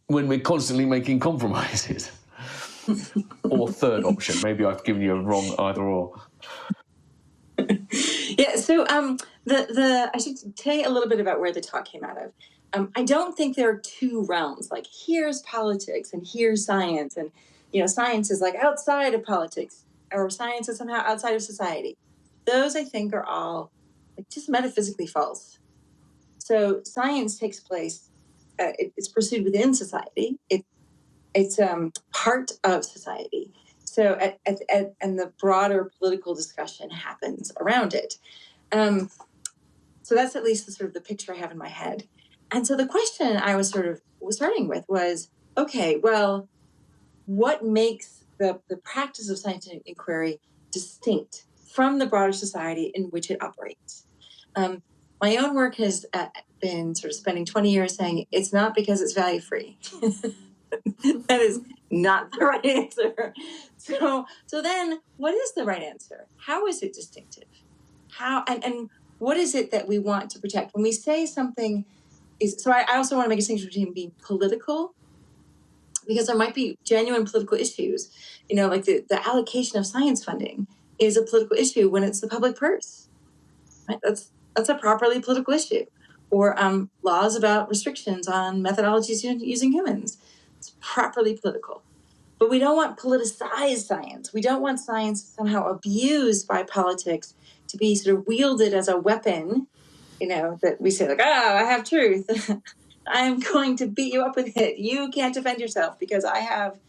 when we're constantly making compromises? Or third option, maybe I've given you a wrong either or. Yeah, so I should tell you a little bit about where the talk came out of. I don't think there are two realms, like here's politics and here's science, and science is like outside of politics, or science is somehow outside of society. Those, I think, are all like just metaphysically false. So science takes place, it's pursued within society. It's part of society. So and the broader political discussion happens around it. So that's at least the sort of the picture I have in my head. And so the question I was starting with was, okay, well, what makes the practice of scientific inquiry distinct from the broader society in which it operates? My own work has been sort of spending 20 years saying it's not because it's value-free. That is not the right answer. So then what is the right answer? How is it distinctive? How and what is it that we want to protect? When we say something is, so I also want to make a distinction between being political, because there might be genuine political issues, like the allocation of science funding is a political issue when it's the public purse, right? That's a properly political issue. Or laws about restrictions on methodologies using humans. It's properly political. But we don't want politicized science. We don't want science somehow abused by politics to be sort of wielded as a weapon, that we say like, I have truth. I'm going to beat you up with it. You can't defend yourself because I have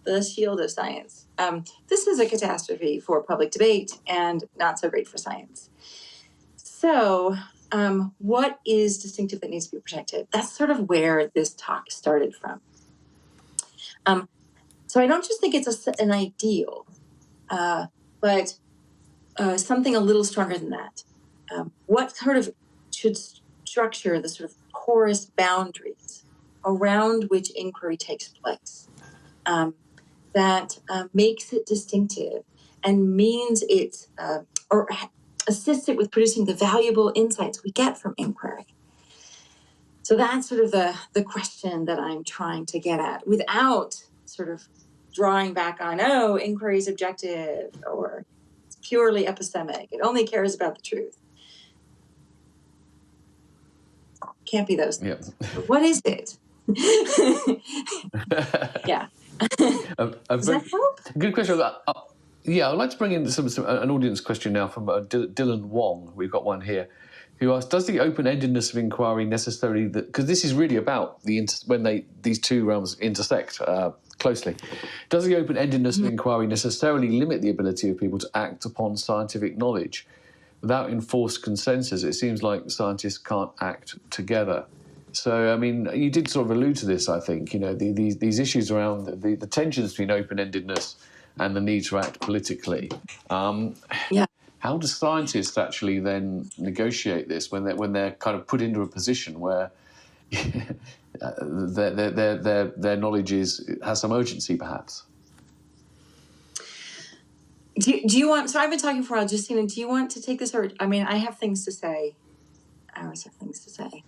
the shield of science. This is a catastrophe for public debate and not so great for science. So what is distinctive that needs to be protected? That's sort of where this talk started from. So I don't just think it's an ideal, but something a little stronger than that. What sort of should structure the sort of porous boundaries around which inquiry takes place that makes it distinctive and means it's, or assists it with producing the valuable insights we get from inquiry? So that's sort of the question that I'm trying to get at without sort of drawing back on, inquiry is objective or it's purely epistemic. It only cares about the truth. Can't be those things. Yeah. What is it? Yeah. Does that help? Good question. Yeah, I'd like to bring in an audience question now from Dylan Wong. We've got one here, who asks, does the open-endedness of inquiry necessarily, because this is really about these two realms intersect closely, does the open-endedness of inquiry necessarily limit the ability of people to act upon scientific knowledge? Without enforced consensus, it seems like scientists can't act together. So, I mean, you did sort of allude to this, I think, these issues around the tensions between open-endedness and the need to act politically. Yeah. How do scientists actually then negotiate this when they're kind of put into a position where their knowledge has some urgency, perhaps? Do you want? So I've been talking for a while, Justina. Do you want to take this, or I mean, I have things to say. I always have things to say.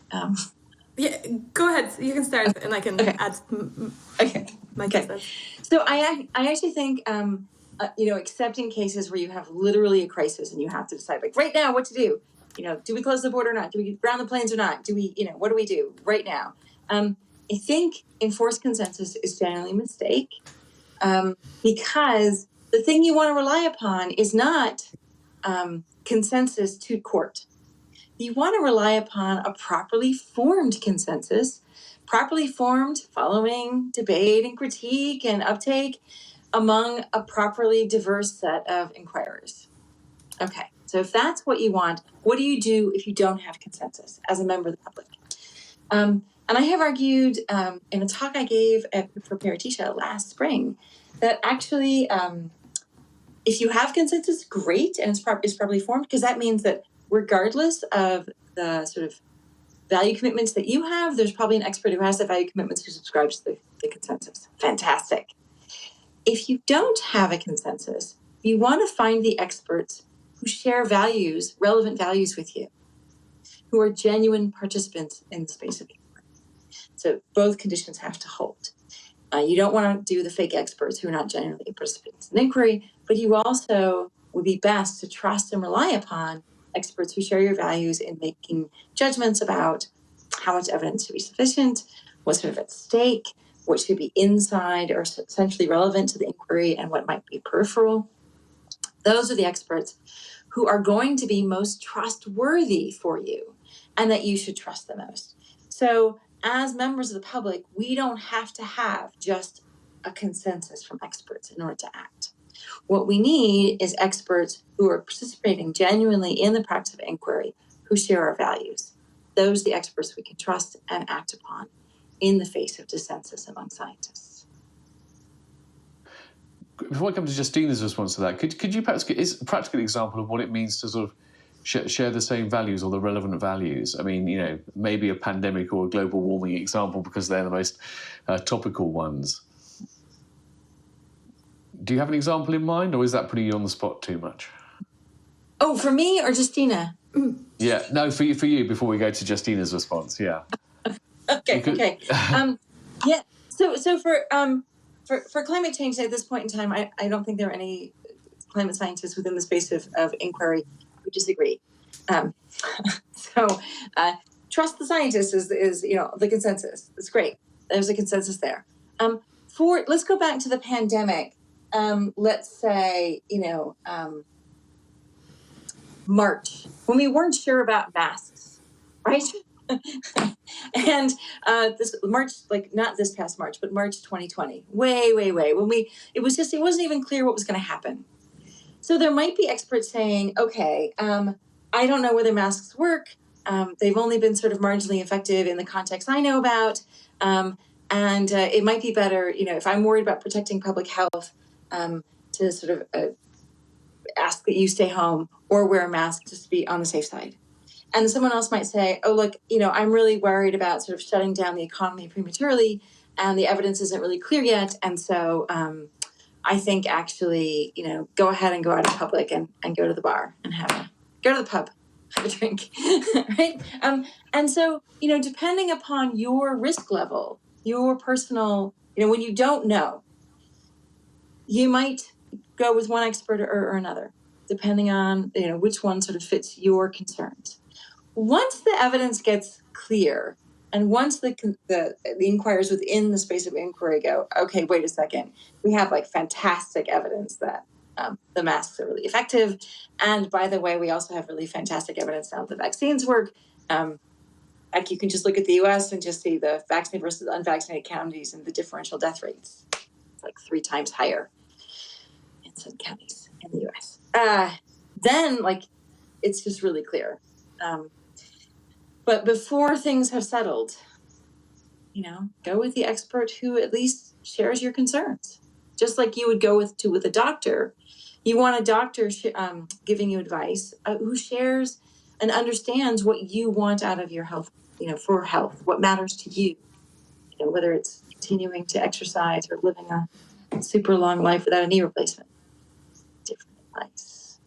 Yeah, go ahead. You can start, and I can add. My guesses. So I actually think except in cases where you have literally a crisis and you have to decide, like, right now what to do. Do we close the border or not? Do we ground the planes or not? Do we, what do we do right now? I think enforced consensus is generally a mistake because the thing you want to rely upon is not consensus to court. You want to rely upon a properly formed consensus, properly formed following debate and critique and uptake among a properly diverse set of inquirers. Okay, so if that's what you want, what do you do if you don't have consensus as a member of the public? And I have argued in a talk I gave for Paratisha last spring that actually if you have consensus, great, and it's properly formed, because that means that regardless of the sort of value commitments that you have, there's probably an expert who has the value commitments who subscribes to the consensus. Fantastic. If you don't have a consensus, you want to find the experts who share values, relevant values with you, who are genuine participants in the space of inquiry. So both conditions have to hold. You don't want to do the fake experts who are not genuinely participants in inquiry, but you also would be best to trust and rely upon experts who share your values in making judgments about how much evidence should be sufficient, what's sort of at stake, what should be inside or essentially relevant to the inquiry, and what might be peripheral. Those are the experts who are going to be most trustworthy for you and that you should trust the most. So as members of the public, we don't have to have just a consensus from experts in order to act. What we need is experts who are participating genuinely in the practice of inquiry, who share our values. Those are the experts we can trust and act upon in the face of dissensus among scientists. Before I come to Justina's response to that, could you perhaps give a practical example of what it means to sort of share the same values or the relevant values? I mean, maybe a pandemic or a global warming example, because they're the most topical ones. Do you have an example in mind, or is that putting you on the spot too much? Oh, for me or Justina? Yeah, no, for you before we go to Justina's response. Yeah. Okay. Yeah. So for climate change at this point in time, I don't think there are any climate scientists within the space of inquiry who disagree. Trust the scientists is the consensus. It's great. There's a consensus there. Let's go back to the pandemic. Let's say, March, when we weren't sure about masks, right? And this March, like not this past March, but March 2020, way, when it wasn't even clear what was going to happen. So there might be experts saying, okay, I don't know whether masks work. They've only been sort of marginally effective in the context I know about. And it might be better, if I'm worried about protecting public health, to sort of ask that you stay home or wear a mask just to be on the safe side. And someone else might say, oh, look, I'm really worried about sort of shutting down the economy prematurely and the evidence isn't really clear yet. And so I think actually, go ahead and go out in public and go to the bar and go to the pub, have a drink, right? And so, depending upon your risk level, your personal, when you don't know, you might go with one expert or another, depending on, which one sort of fits your concerns. Once the evidence gets clear. And once the inquirers within the space of inquiry go, okay, wait a second, we have like fantastic evidence that the masks are really effective. And by the way, we also have really fantastic evidence now that the vaccines work. Like you can just look at the US and just see the vaccinated versus unvaccinated counties and the differential death rates. It's like 3 times higher in some counties in the US. Then like it's just really clear. But before things have settled, go with the expert who at least shares your concerns. Just like you would go with a doctor. You want a doctor giving you advice who shares and understands what you want out of your health, for health, what matters to you, whether it's continuing to exercise or living a super long life without a knee replacement. Different advice.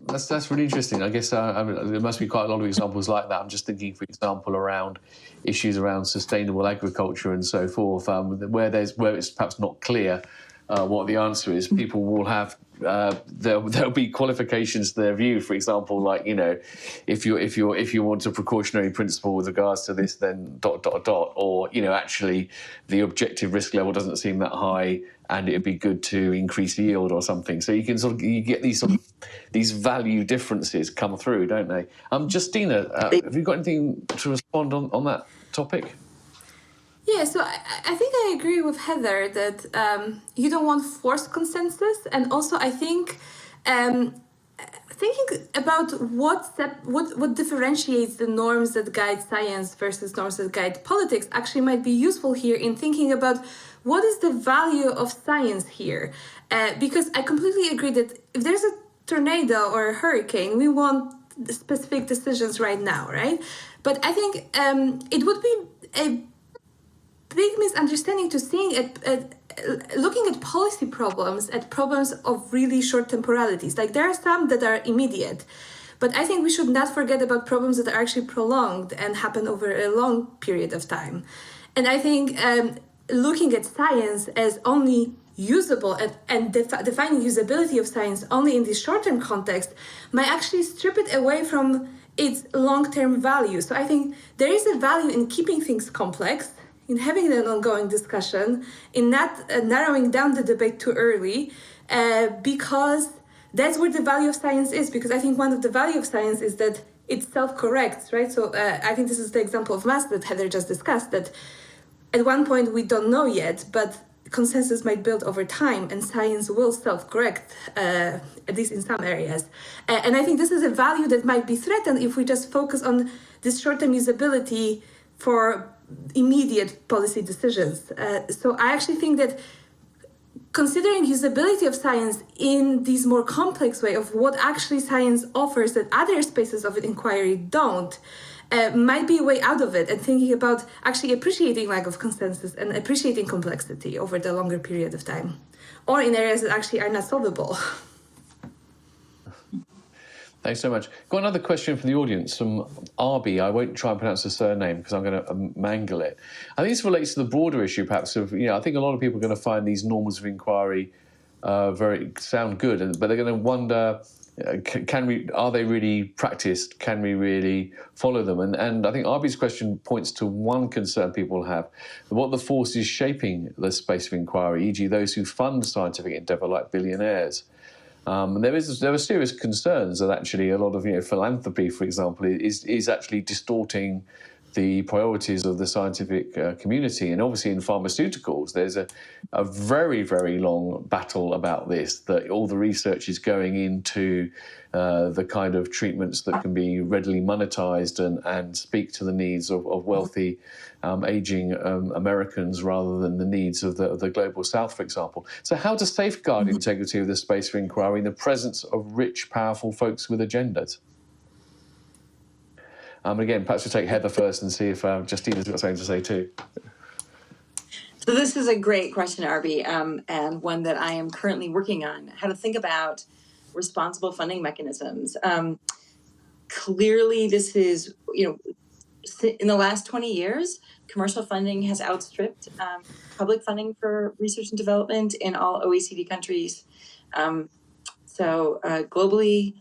That's really interesting. I guess there must be quite a lot of examples like that. I'm just thinking, for example, around issues around sustainable agriculture and so forth, where it's perhaps not clear what the answer is. People will have there'll be qualifications to their view. For example, like if you want a precautionary principle with regards to this, then ... or actually the objective risk level doesn't seem that high, and it'd be good to increase yield or something. So you can you get these value differences come through, don't they? Justina, have you got anything to respond on that topic? Yeah, so I think I agree with Heather that you don't want forced consensus, and also I think thinking about what differentiates the norms that guide science versus norms that guide politics actually might be useful here in thinking about what is the value of science here, because I completely agree that if there's a tornado or a hurricane, we want specific decisions right now, right? But I think it would be a big misunderstanding to seeing looking at policy problems, at problems of really short temporalities. Like there are some that are immediate, but I think we should not forget about problems that are actually prolonged and happen over a long period of time. And I think looking at science as only usable and defining usability of science only in this short-term context might actually strip it away from its long-term value. So I think there is a value in keeping things complex, in having an ongoing discussion, in not narrowing down the debate too early, because that's where the value of science is. Because I think one of the value of science is that it self-corrects, right? So I think this is the example of masks that Heather just discussed, that at one point we don't know yet, but consensus might build over time, and science will self-correct, at least in some areas. And I think this is a value that might be threatened if we just focus on this short-term usability for immediate policy decisions. So I actually think that considering usability of science in this more complex way of what actually science offers that other spaces of inquiry don't, might be a way out of it, and thinking about actually appreciating lack of consensus and appreciating complexity over the longer period of time, or in areas that actually are not solvable. Thanks so much. Got another question from the audience from Arby. I won't try and pronounce the surname because I'm going to mangle it. I think this relates to the broader issue, perhaps, of, I think a lot of people are going to find these norms of inquiry sound good, but they're going to wonder, are they really practiced? Can we really follow them? And I think Arby's question points to one concern people have: what the force is shaping the space of inquiry, e.g. those who fund scientific endeavour, like billionaires. There are serious concerns that actually a lot of philanthropy, for example, is actually distorting the priorities of the scientific community. And obviously in pharmaceuticals, there's a very, very long battle about this, that all the research is going into the kind of treatments that can be readily monetized and speak to the needs of wealthy aging Americans rather than the needs of the global south, for example. So how to safeguard integrity of the space for inquiry in the presence of rich, powerful folks with agendas? Again, perhaps we'll take Heather first and see if Justina's got something to say too. So this is a great question, Arby, and one that I am currently working on, how to think about responsible funding mechanisms. Clearly, this is, in the last 20 years, commercial funding has outstripped public funding for research and development in all OECD countries. So globally,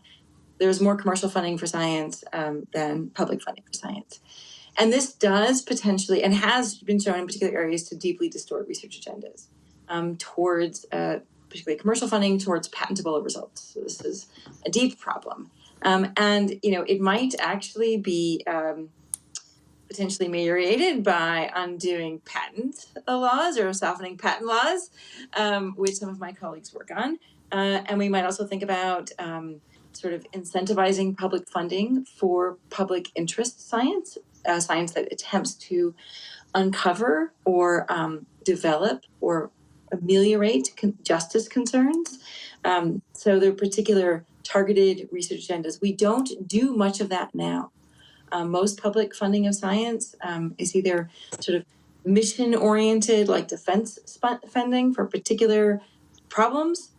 there's more commercial funding for science than public funding for science. And this does potentially, and has been shown in particular areas, to deeply distort research agendas towards particularly commercial funding, towards patentable results. So this is a deep problem. And, it might actually be potentially ameliorated by undoing patent laws or softening patent laws, which some of my colleagues work on. And we might also think about sort of incentivizing public funding for public interest science, science that attempts to uncover or develop or ameliorate justice concerns. So there are particular targeted research agendas. We don't do much of that now. Most public funding of science is either sort of mission-oriented, like defense funding for particular problems,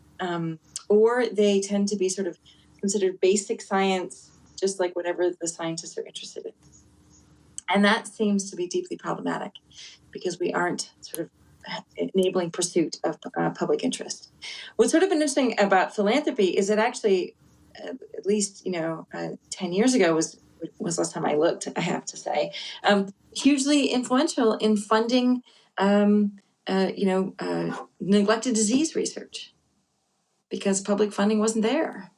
or they tend to be sort of considered basic science, just like whatever the scientists are interested in. And that seems to be deeply problematic because we aren't sort of enabling pursuit of public interest. What's sort of been interesting about philanthropy is that actually, at least 10 years ago was last time I looked, I have to say, hugely influential in funding, neglected disease research because public funding wasn't there.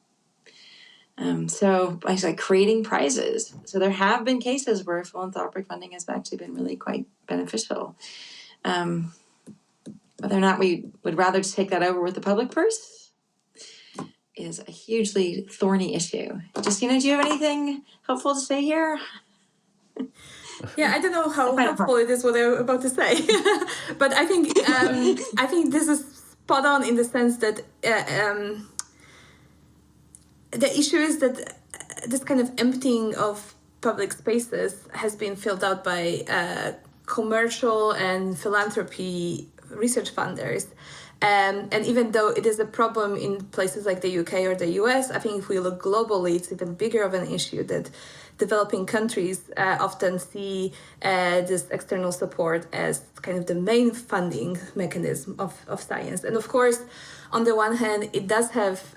So by creating prizes. So there have been cases where philanthropic funding has actually been really quite beneficial. Whether or not we would rather just take that over with the public purse is a hugely thorny issue. Justina, do you have anything helpful to say here? Yeah, I don't know how helpful it is what I'm about to say, but I think this is spot on in the sense that the issue is that this kind of emptying of public spaces has been filled out by commercial and philanthropy research funders. And even though it is a problem in places like the UK or the US, I think if we look globally, it's even bigger of an issue that developing countries often see this external support as kind of the main funding mechanism of science. And of course, on the one hand, it does have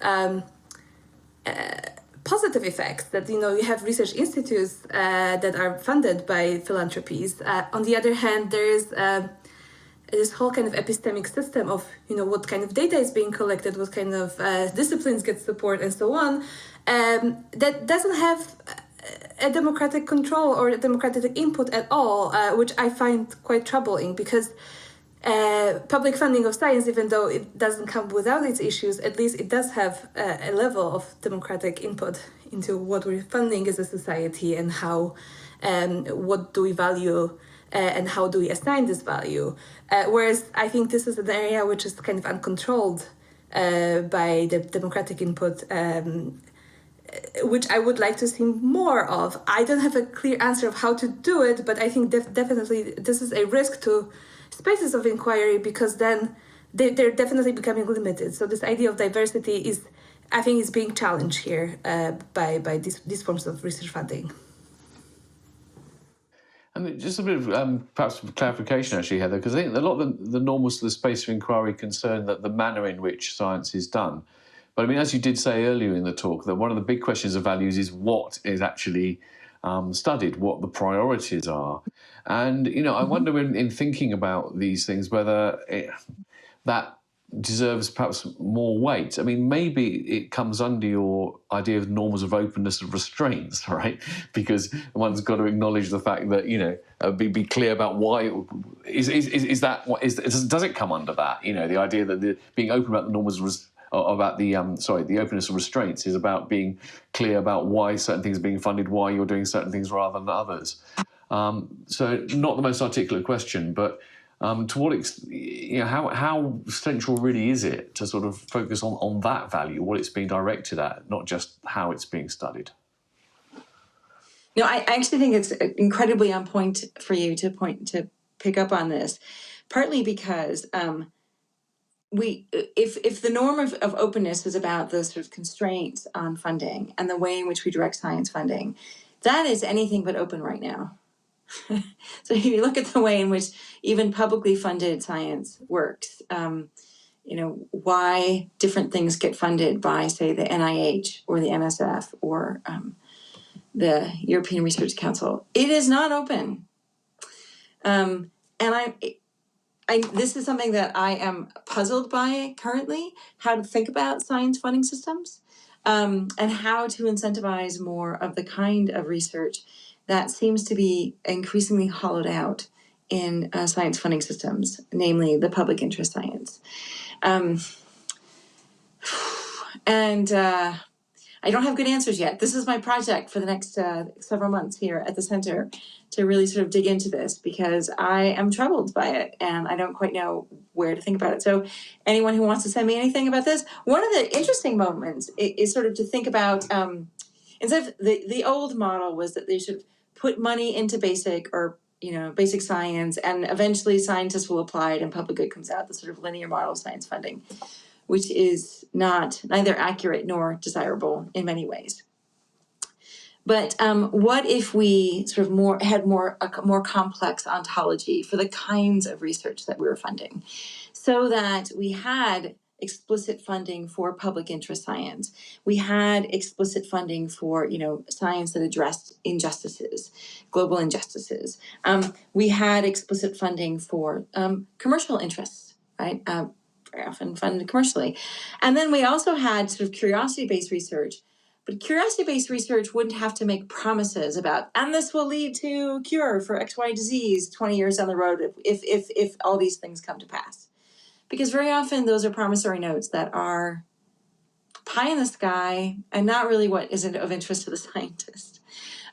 positive effects that, you have research institutes that are funded by philanthropies. On the other hand, there is this whole kind of epistemic system of, what kind of data is being collected, what kind of disciplines get support, and so on, that doesn't have a democratic control or a democratic input at all, which I find quite troubling because public funding of science, even though it doesn't come without its issues, at least it does have a level of democratic input into what we're funding as a society and how, what do we value and how do we assign this value. Whereas I think this is an area which is kind of uncontrolled by the democratic input, which I would like to see more of. I don't have a clear answer of how to do it, but I think definitely this is a risk to spaces of inquiry because then they're definitely becoming limited. So this idea of diversity I think is being challenged here by these forms of research funding. And just a bit of perhaps clarification, actually, Heather, because I think a lot of the normal sort of space of inquiry concern that the manner in which science is done. But I mean, as you did say earlier in the talk, that one of the big questions of values is what is actually studied, what the priorities are. And, I wonder in thinking about these things, whether that deserves perhaps more weight. I mean, maybe it comes under your idea of norms of openness and restraints, right? Because one's got to acknowledge the fact that, be clear about why does it come under that? The idea that being open about the norms about the openness and restraints is about being clear about why certain things are being funded, why you're doing certain things rather than others. So not the most articulate question, but to what extent, how central really is it to sort of focus on that value, what it's being directed at, not just how it's being studied? No, I actually think it's incredibly on point for you to pick up on this, partly because if the norm of openness is about the sort of constraints on funding and the way in which we direct science funding, that is anything but open right now. So if you look at the way in which even publicly funded science works, why different things get funded by, say, the NIH or the NSF or the European Research Council. It is not open. And this is something that I am puzzled by currently, how to think about science funding systems, and how to incentivize more of the kind of research that seems to be increasingly hollowed out in science funding systems, namely the public interest science. And I don't have good answers yet. This is my project for the next several months here at the center, to really sort of dig into this, because I am troubled by it and I don't quite know where to think about it. So anyone who wants to send me anything about this, one of the interesting moments is sort of to think about, instead of the old model was that they should put money into basic science, and eventually scientists will apply it and public good comes out, the sort of linear model of science funding, which is neither accurate nor desirable in many ways. But what if we sort of had a more complex ontology for the kinds of research that we were funding, so that we had explicit funding for public interest science, we had explicit funding for science that addressed injustices, global injustices, we had explicit funding for commercial interests, right? Very often funded commercially, and then we also had sort of curiosity-based research. But curiosity-based research wouldn't have to make promises about, and this will lead to cure for XY disease 20 years down the road if all these things come to pass. Because very often those are promissory notes that are pie in the sky and not really what is of interest to the scientist.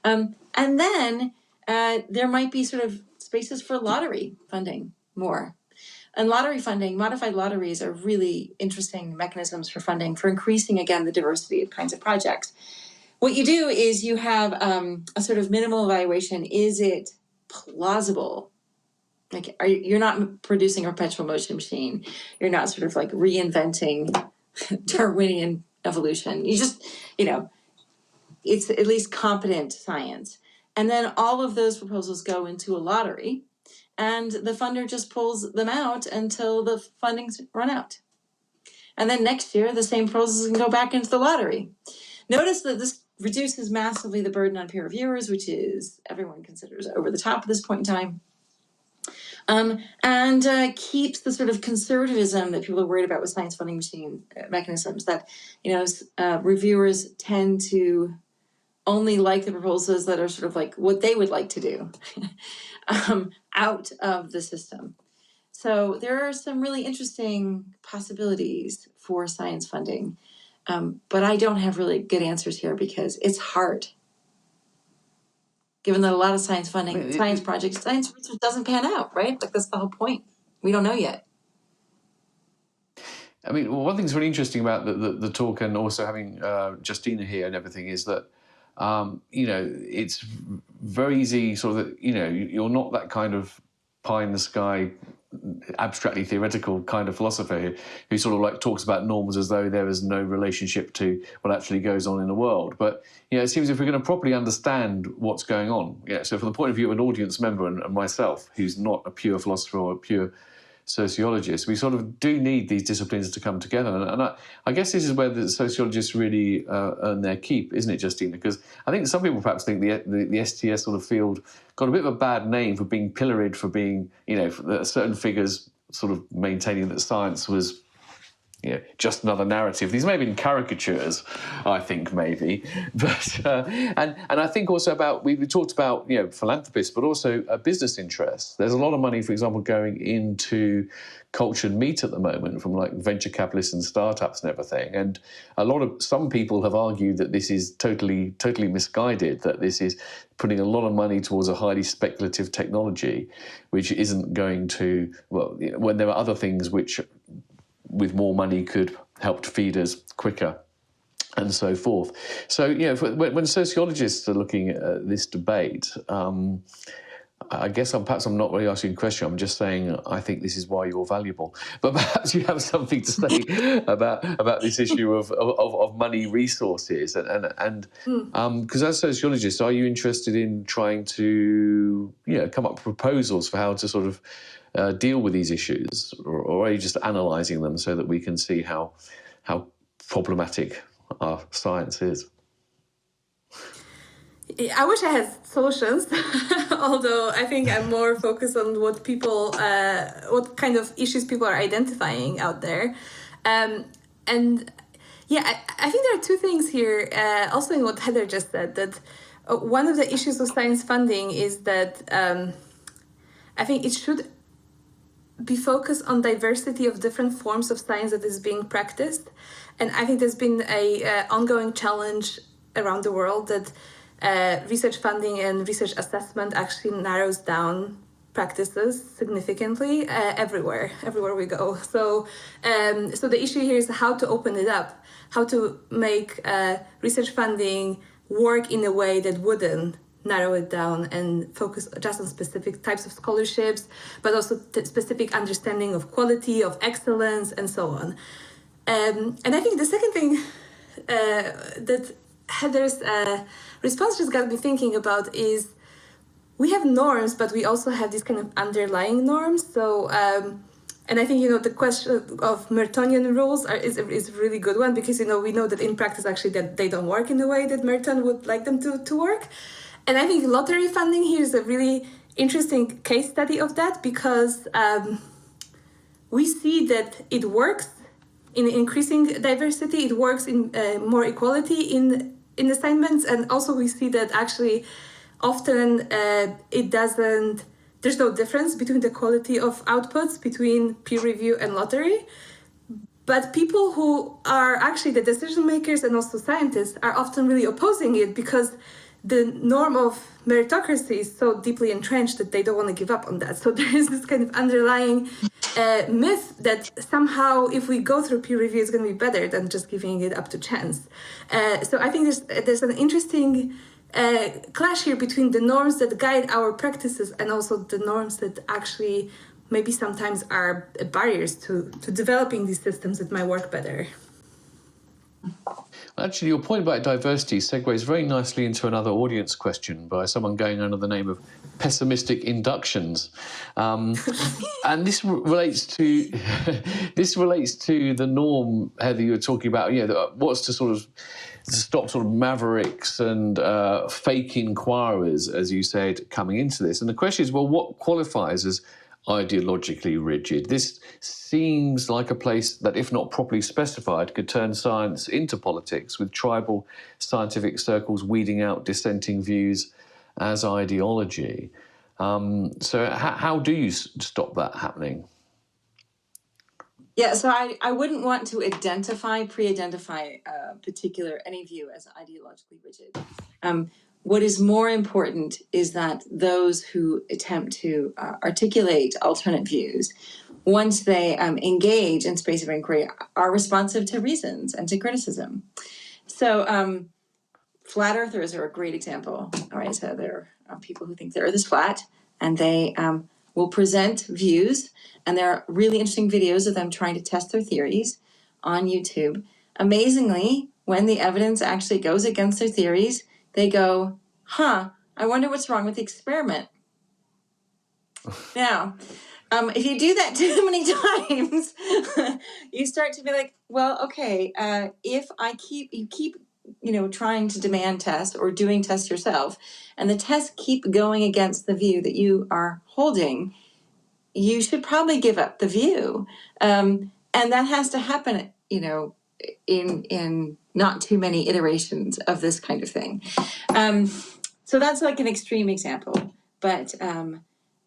And then there might be sort of spaces for lottery funding more. And lottery funding, modified lotteries, are really interesting mechanisms for funding, for increasing, again, the diversity of kinds of projects. What you do is you have a sort of minimal evaluation. Is it plausible? Like, you're not producing a perpetual motion machine. You're not sort of like reinventing Darwinian evolution. You just, it's at least competent science. And then all of those proposals go into a lottery, and the funder just pulls them out until the funding's run out. And then next year, the same proposals can go back into the lottery. Notice that this reduces massively the burden on peer reviewers, which is, everyone considers, over the top at this point in time. And keeps the sort of conservatism that people are worried about with science funding mechanisms, that, reviewers tend to only like the proposals that are sort of like what they would like to do. Out of the system. So there are some really interesting possibilities for science funding, but I don't have really good answers here because it's hard. Given that a lot of science funding, science projects, science research doesn't pan out, right? Like, that's the whole point. We don't know yet. I mean, one thing that's really interesting about the talk, and also having Justina here and everything, is that it's very easy, sort of, you're not that kind of pie in the sky, abstractly theoretical kind of philosopher who sort of like talks about norms as though there is no relationship to what actually goes on in the world. But, it seems if we're going to properly understand what's going on, so from the point of view of an audience member and myself, who's not a pure philosopher or a pure sociologists, we sort of do need these disciplines to come together. And I guess this is where the sociologists really earn their keep, isn't it, Justina? Because I think some people perhaps think the STS sort of field got a bit of a bad name for being pilloried, for being, for certain figures sort of maintaining that science was just another narrative. These may have been caricatures, I think, maybe. But and I think also about, we talked about, philanthropists, but also business interests. There's a lot of money, for example, going into cultured meat at the moment from like venture capitalists and startups and everything. And some people have argued that this is totally misguided, that this is putting a lot of money towards a highly speculative technology, which isn't going to, when there are other things which with more money could help to feed us quicker, and so forth. So, when sociologists are looking at this debate, I guess perhaps I'm not really asking a question. I'm just saying I think this is why you're valuable. But perhaps you have something to say about this issue of money resources, and because as sociologists, are you interested in trying to come up with proposals for how to sort of deal with these issues, or are you just analysing them so that we can see how problematic our science is? I wish I had solutions, although I think I'm more focused on what kind of issues people are identifying out there. And yeah, I think there are two things here, also in what Heather just said, that one of the issues of science funding is that I think it should be focused on diversity of different forms of science that is being practiced. And I think there's been a ongoing challenge around the world that research funding and research assessment actually narrows down practices significantly everywhere we go. So the issue here is how to open it up, how to make research funding work in a way that wouldn't narrow it down and focus just on specific types of scholarships, but also specific understanding of quality, of excellence, and so on. And I think the second thing that Heather's response just got me thinking about is we have norms, but we also have these kind of underlying norms. So, and I think, the question of Mertonian rules is a really good one, because, we know that in practice, actually, that they don't work in the way that Merton would like them to work. And I think lottery funding here is a really interesting case study of that, because we see that it works in increasing diversity, it works in more equality in assignments, and also we see that actually often there's no difference between the quality of outputs between peer review and lottery. But people who are actually the decision makers and also scientists are often really opposing it, because the norm of meritocracy is so deeply entrenched that they don't want to give up on that. So there is this kind of underlying myth that somehow if we go through peer review, it's going to be better than just giving it up to chance. So I think there's an interesting clash here between the norms that guide our practices and also the norms that actually maybe sometimes are barriers to developing these systems that might work better. Actually, your point about diversity segues very nicely into another audience question by someone going under the name of pessimistic inductions, and this relates to the norm, Heather, you were talking about. What's to sort of stop sort of mavericks and fake inquirers, as you said, coming into this. And the question is, well, what qualifies as ideologically rigid? This seems like a place that, if not properly specified, could turn science into politics, with tribal scientific circles weeding out dissenting views as ideology. So how do you stop that happening? Yeah, so I wouldn't want to pre-identify any view as ideologically rigid. What is more important is that those who attempt to articulate alternate views, once they engage in space of inquiry, are responsive to reasons and to criticism. So flat earthers are a great example. All right, so there are people who think the earth is flat, and they will present views, and there are really interesting videos of them trying to test their theories on YouTube. Amazingly, when the evidence actually goes against their theories, they go, I wonder what's wrong with the experiment. Now, if you do that too many times, you start to be like, well, okay, if you keep trying to demand tests or doing tests yourself, and the tests keep going against the view that you are holding, you should probably give up the view. And that has to happen, in not too many iterations of this kind of thing. So that's like an extreme example, but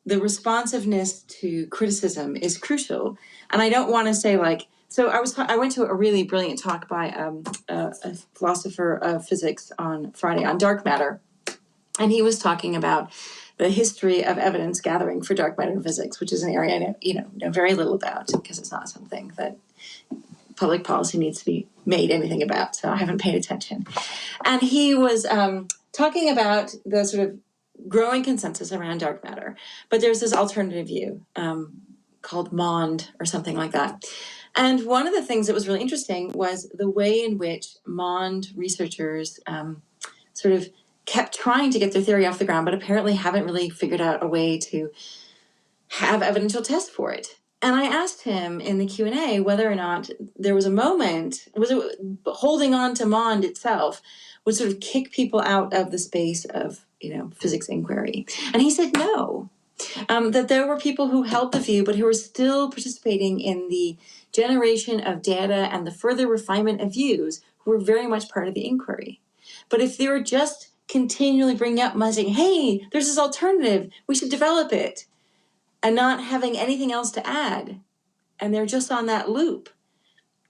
the responsiveness to criticism is crucial. And I don't want to say so I went to a really brilliant talk by a philosopher of physics on Friday on dark matter. And he was talking about the history of evidence gathering for dark matter physics, which is an area I know very little about, because it's not something that public policy needs to be made anything about. So I haven't paid attention. And he was talking about the sort of growing consensus around dark matter. But there's this alternative view called MOND or something like that. And one of the things that was really interesting was the way in which MOND researchers sort of kept trying to get their theory off the ground, but apparently haven't really figured out a way to have evidential tests for it. And I asked him in the Q&A whether or not there was a moment, was it holding on to Mond itself would sort of kick people out of the space of, physics inquiry. And he said no, that there were people who held the view, but who were still participating in the generation of data and the further refinement of views, who were very much part of the inquiry. But if they were just continually bringing up, saying, hey, there's this alternative, we should develop it, and not having anything else to add, and they're just on that loop,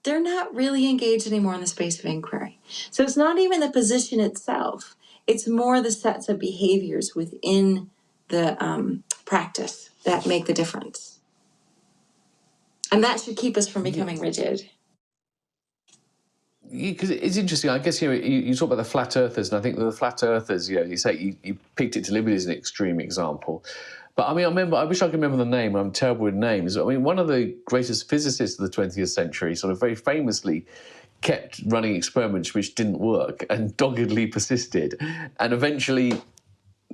they're not really engaged anymore in the space of inquiry. So it's not even the position itself, it's more the sets of behaviors within the practice that make the difference. And that should keep us from becoming rigid. Because it's interesting, I guess, you talk about the flat earthers, and I think that the flat earthers, you say you picked it deliberately as an extreme example. But I mean, I wish I could remember the name. I'm terrible with names. I mean, one of the greatest physicists of the 20th century sort of very famously kept running experiments which didn't work and doggedly persisted and eventually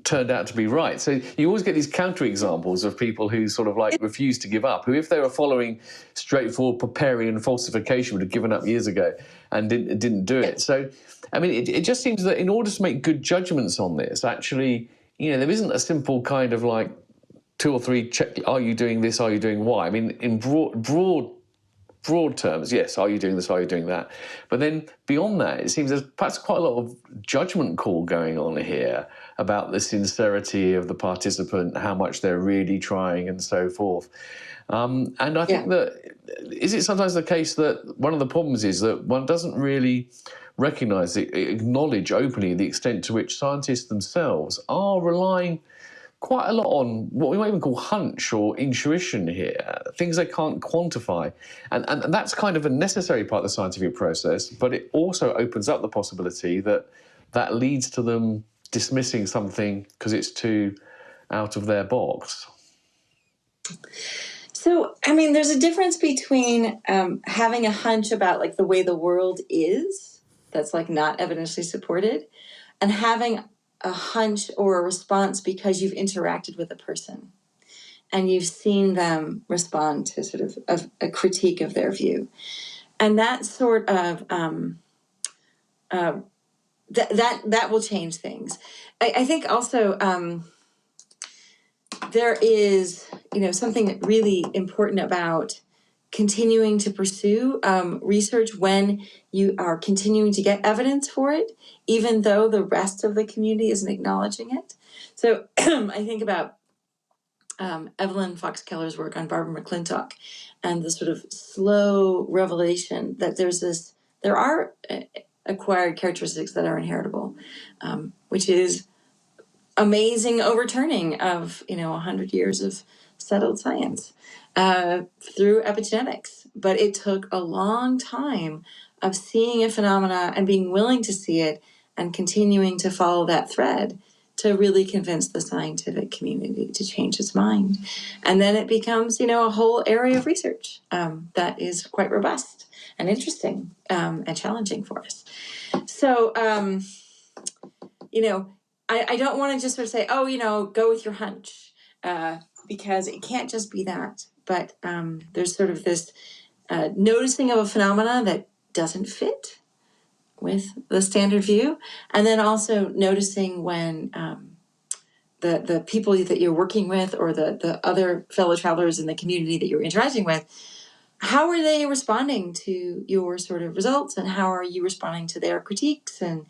turned out to be right. So you always get these counterexamples of people who sort of like refuse to give up, who if they were following straightforward Popperian falsification would have given up years ago and didn't do it. So, I mean, it just seems that in order to make good judgments on this, actually, there isn't a simple kind of like 2 or 3 check, are you doing this, are you doing Y? I mean, in broad terms, yes, are you doing this, are you doing that? But then beyond that, it seems there's perhaps quite a lot of judgment call going on here about the sincerity of the participant, how much they're really trying and so forth. And I think that, is it sometimes the case that one of the problems is that one doesn't really recognise, acknowledge openly the extent to which scientists themselves are relying quite a lot on what we might even call hunch or intuition here, things they can't quantify. And that's kind of a necessary part of the scientific process, but it also opens up the possibility that leads to them dismissing something because it's too out of their box. So, I mean, there's a difference between having a hunch about like the way the world is, that's like not evidentially supported, and having a hunch or a response because you've interacted with a person and you've seen them respond to sort of a critique of their view. And that sort of, that will change things. I think also there is, something really important about continuing to pursue research when you are continuing to get evidence for it, even though the rest of the community isn't acknowledging it. So I think about Evelyn Fox Keller's work on Barbara McClintock and the sort of slow revelation that there are acquired characteristics that are inheritable, which is amazing overturning of 100 years of settled science through epigenetics. But it took a long time of seeing a phenomena and being willing to see it and continuing to follow that thread to really convince the scientific community to change its mind. And then it becomes, a whole area of research that is quite robust and interesting and challenging for us. So, I don't want to just sort of say, go with your hunch, because it can't just be that. But there's sort of this noticing of a phenomena that doesn't fit with the standard view, and then also noticing when the people that you're working with or the other fellow travelers in the community that you're interacting with, how are they responding to your sort of results, and how are you responding to their critiques? And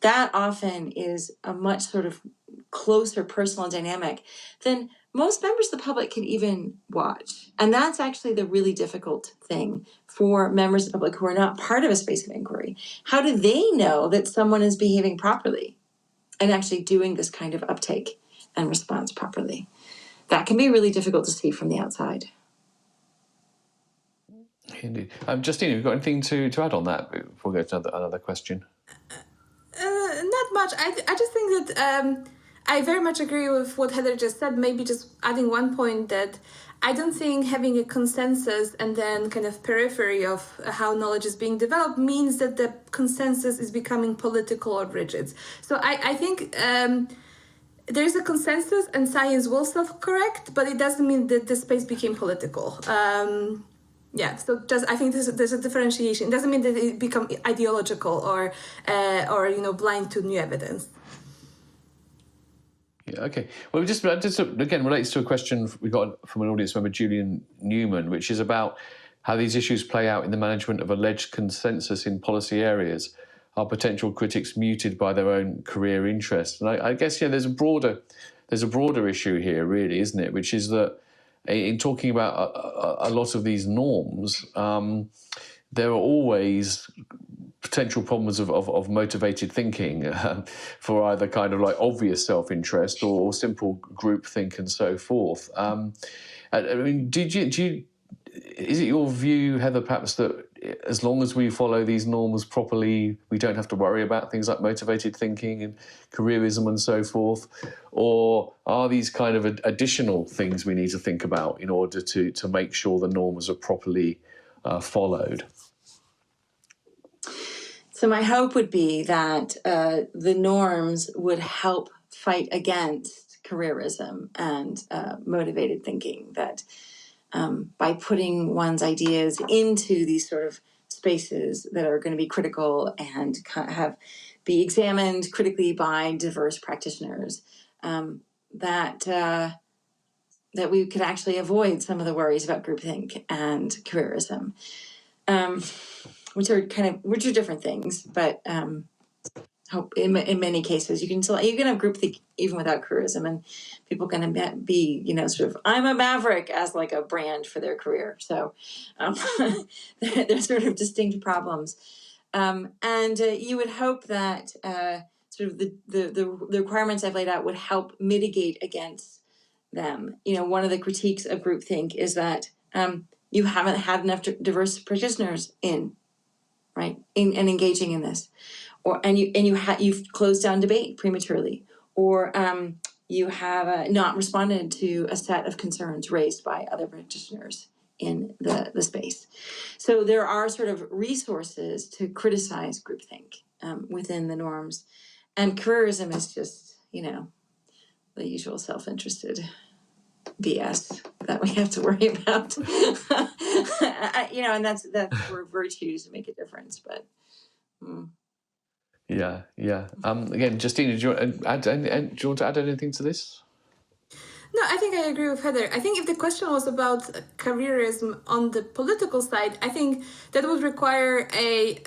that often is a much sort of closer personal dynamic than most members of the public can even watch. And that's actually the really difficult thing for members of the public who are not part of a space of inquiry. How do they know that someone is behaving properly and actually doing this kind of uptake and response properly? That can be really difficult to see from the outside. Indeed. Justina, have you got anything to add on that before we go to another question? Not much. I just think that I very much agree with what Heather just said. Maybe just adding one point that I don't think having a consensus and then kind of periphery of how knowledge is being developed means that the consensus is becoming political or rigid. So I think there's a consensus and science will self-correct, but it doesn't mean that the space became political. So I think there's a differentiation. It doesn't mean that it become ideological or blind to new evidence. Yeah, okay. Well, just again relates to a question we got from an audience member, Julian Newman, which is about how these issues play out in the management of alleged consensus in policy areas. Are potential critics muted by their own career interests? And I guess there's a broader issue here, really, isn't it? Which is that in talking about a lot of these norms, there are always potential problems of motivated thinking for either kind of like obvious self-interest or simple groupthink and so forth. I mean, is it your view, Heather, perhaps that as long as we follow these norms properly, we don't have to worry about things like motivated thinking and careerism and so forth? Or are these kind of additional things we need to think about in order to make sure the norms are properly followed? So my hope would be that the norms would help fight against careerism and motivated thinking, that by putting one's ideas into these sort of spaces that are going to be critical and be examined critically by diverse practitioners, that we could actually avoid some of the worries about groupthink and careerism, which are different things, but hope in many cases you can have groupthink even without careerism, and people can be sort of I'm a maverick as like a brand for their career. So they're sort of distinct problems, and you would hope that sort of the requirements I've laid out would help mitigate against them. One of the critiques of groupthink is that you haven't had enough diverse practitioners in engaging in this. You've closed down debate prematurely, or you have not responded to a set of concerns raised by other practitioners in the space. So there are sort of resources to criticize groupthink within the norms, and careerism is just the usual self-interested BS that we have to worry about. And that's where virtues make a difference, but. Yeah. Again, Justina, do you want to add anything to this? No, I think I agree with Heather. I think if the question was about careerism on the political side, I think that would require a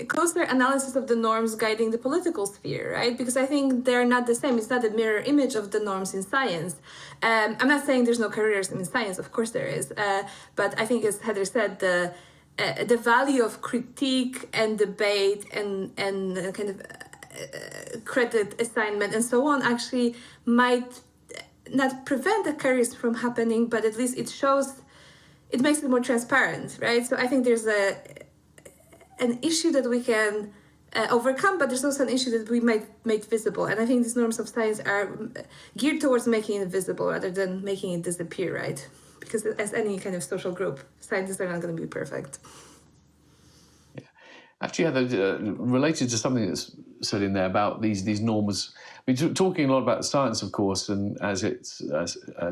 closer analysis of the norms guiding the political sphere, right? Because I think they're not the same. It's not a mirror image of the norms in science. I'm not saying there's no careerism in science. Of course there is. But I think, as Heather said, the value of critique and debate and kind of credit assignment and so on actually might not prevent the careers from happening, but at least it makes it more transparent, right? So I think there's an issue that we can overcome, but there's also an issue that we might make visible. And I think these norms of science are geared towards making it visible rather than making it disappear, right? Because as any kind of social group, scientists are not going to be perfect. Yeah. Actually, Heather, related to something that's said in there about these norms, we're talking a lot about science, of course, and as it's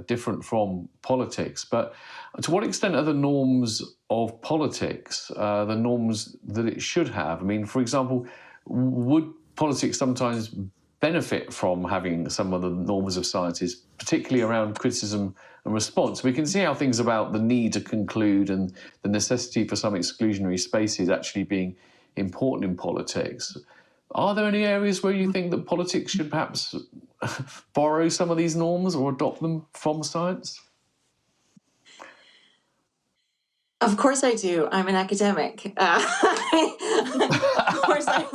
different from politics. But to what extent are the norms of politics the norms that it should have? I mean, for example, would politics sometimes benefit from having some of the norms of sciences, particularly around criticism and response? We can see how things about the need to conclude and the necessity for some exclusionary spaces actually being important in politics. Are there any areas where you think that politics should perhaps borrow some of these norms or adopt them from science? Of course I do. I'm an academic. Of course I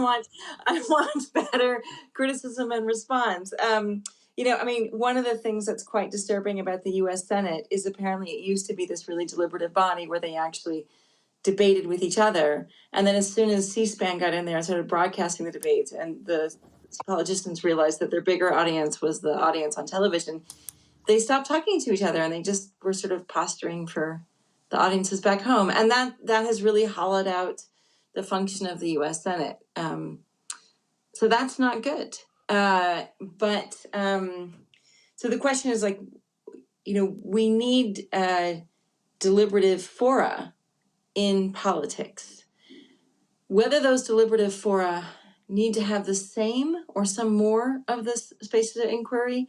want better criticism and response. One of the things that's quite disturbing about the U.S. Senate is apparently it used to be this really deliberative body where they actually debated with each other. And then as soon as C-SPAN got in there and started broadcasting the debates, and the politicians realized that their bigger audience was the audience on television, they stopped talking to each other and they just were sort of posturing for the audiences back home. And that has really hollowed out the function of the U.S. Senate. So that's not good. So the question is like, we need deliberative fora in politics. Whether those deliberative fora need to have the same or some more of this spaces of inquiry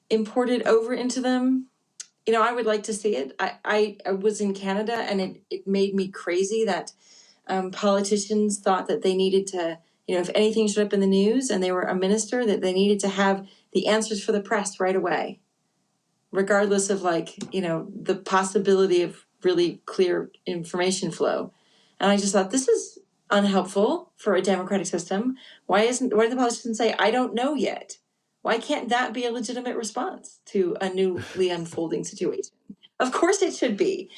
imported over into them, I would like to see it. I was in Canada, and it made me crazy that politicians thought that they needed to, if anything showed up in the news and they were a minister, that they needed to have the answers for the press right away, regardless of the possibility of really clear information flow. And I just thought, this is unhelpful for a democratic system. Why do the politicians say, I don't know yet? Why can't that be a legitimate response to a newly unfolding situation? Of course it should be.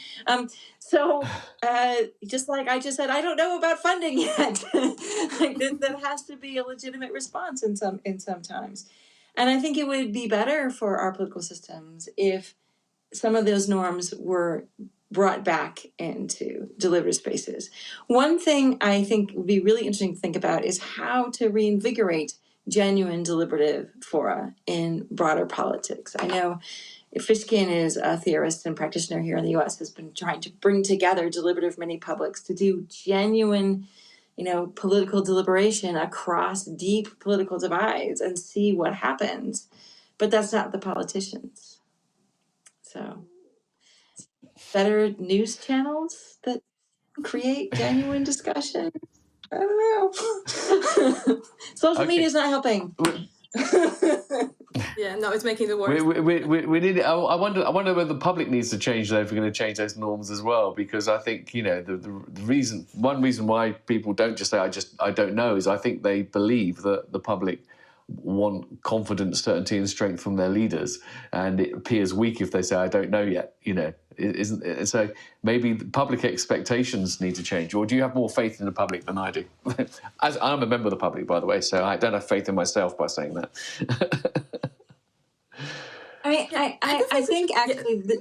Just like I just said, I don't know about funding yet. That has to be a legitimate response in some times. And I think it would be better for our political systems if some of those norms were brought back into deliberative spaces. One thing I think would be really interesting to think about is how to reinvigorate genuine deliberative fora in broader politics. I know Fishkin is a theorist and practitioner here in the US, has been trying to bring together deliberative mini-publics to do genuine, political deliberation across deep political divides and see what happens. But that's not the politicians. So better news channels that create genuine discussion. I don't know. Social media is not helping. Yeah, no, it's making it worse. We need. I wonder whether the public needs to change though if we're going to change those norms as well. Because I think one reason why people don't just say I don't know is I think they believe that the public want confidence, certainty, and strength from their leaders, and it appears weak if they say I don't know yet. Isn't it? So maybe the public expectations need to change. Or do you have more faith in the public than I do? As I'm a member of the public, by the way, so I don't have faith in myself by saying that. I think actually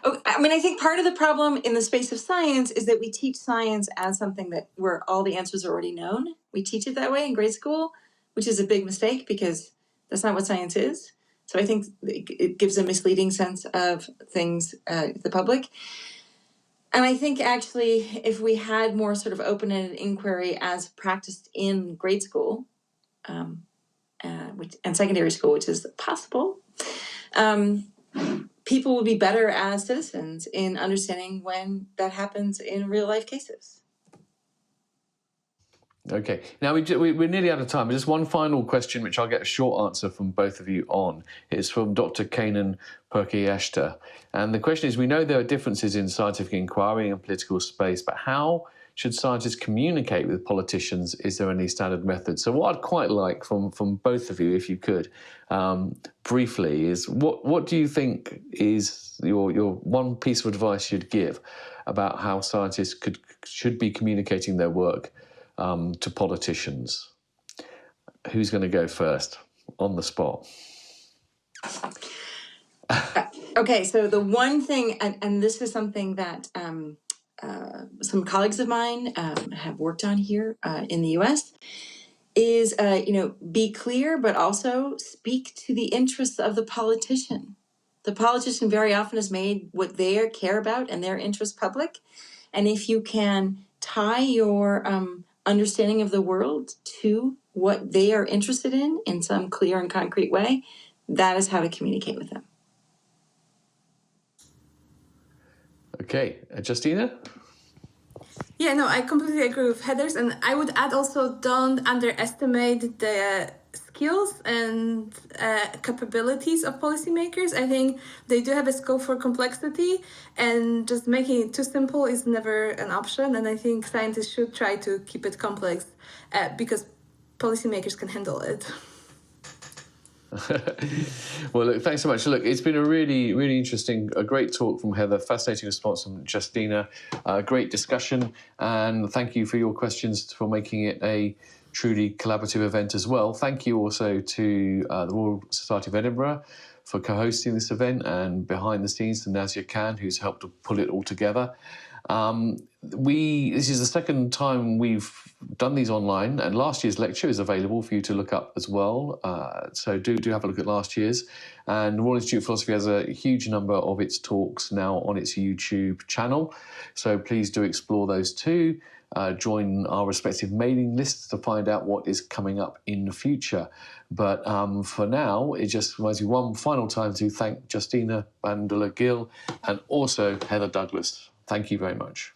I think part of the problem in the space of science is that we teach science as something where all the answers are already known. We teach it that way in grade school, which is a big mistake because that's not what science is. So I think it gives a misleading sense of things to the public. And I think actually if we had more sort of open-ended inquiry as practiced in grade school, and secondary school, which is possible, people would be better as citizens in understanding when that happens in real life cases. Okay. Now, we're nearly out of time. Just one final question, which I'll get a short answer from both of you on. It's from Dr. Kanan Perky-Ashter. And the question is, we know there are differences in scientific inquiry and political space, but how should scientists communicate with politicians? Is there any standard method? So what I'd quite like from both of you, if you could, briefly, is what do you think is your one piece of advice you'd give about how scientists should be communicating their work to politicians? Who's going to go first on the spot? Okay, so the one thing, and this is something that some colleagues of mine have worked on here in the US, is be clear, but also speak to the interests of the politician. The politician very often has made what they care about and their interests public, and if you can tie your understanding of the world to what they are interested in some clear and concrete way, that is how to communicate with them. Okay, Justina? Yeah, no, I completely agree with Heather's, and I would add also, don't underestimate the skills and capabilities of policymakers. I think they do have a scope for complexity, and just making it too simple is never an option. And I think scientists should try to keep it complex because policymakers can handle it. Well, look, thanks so much. Look, it's been a really, really interesting, a great talk from Heather, fascinating response from Justina, great discussion, and thank you for your questions for making it a truly collaborative event as well. Thank you also to the Royal Society of Edinburgh for co-hosting this event, and behind the scenes to Nazia Khan, who's helped to pull it all together. This is the second time we've done these online, and last year's lecture is available for you to look up as well. So do have a look at last year's. And the Royal Institute of Philosophy has a huge number of its talks now on its YouTube channel. So please do explore those too. Join our respective mailing lists to find out what is coming up in the future. But for now, it just reminds me one final time to thank Justina, Vandola, Gill, and also Heather Douglas. Thank you very much.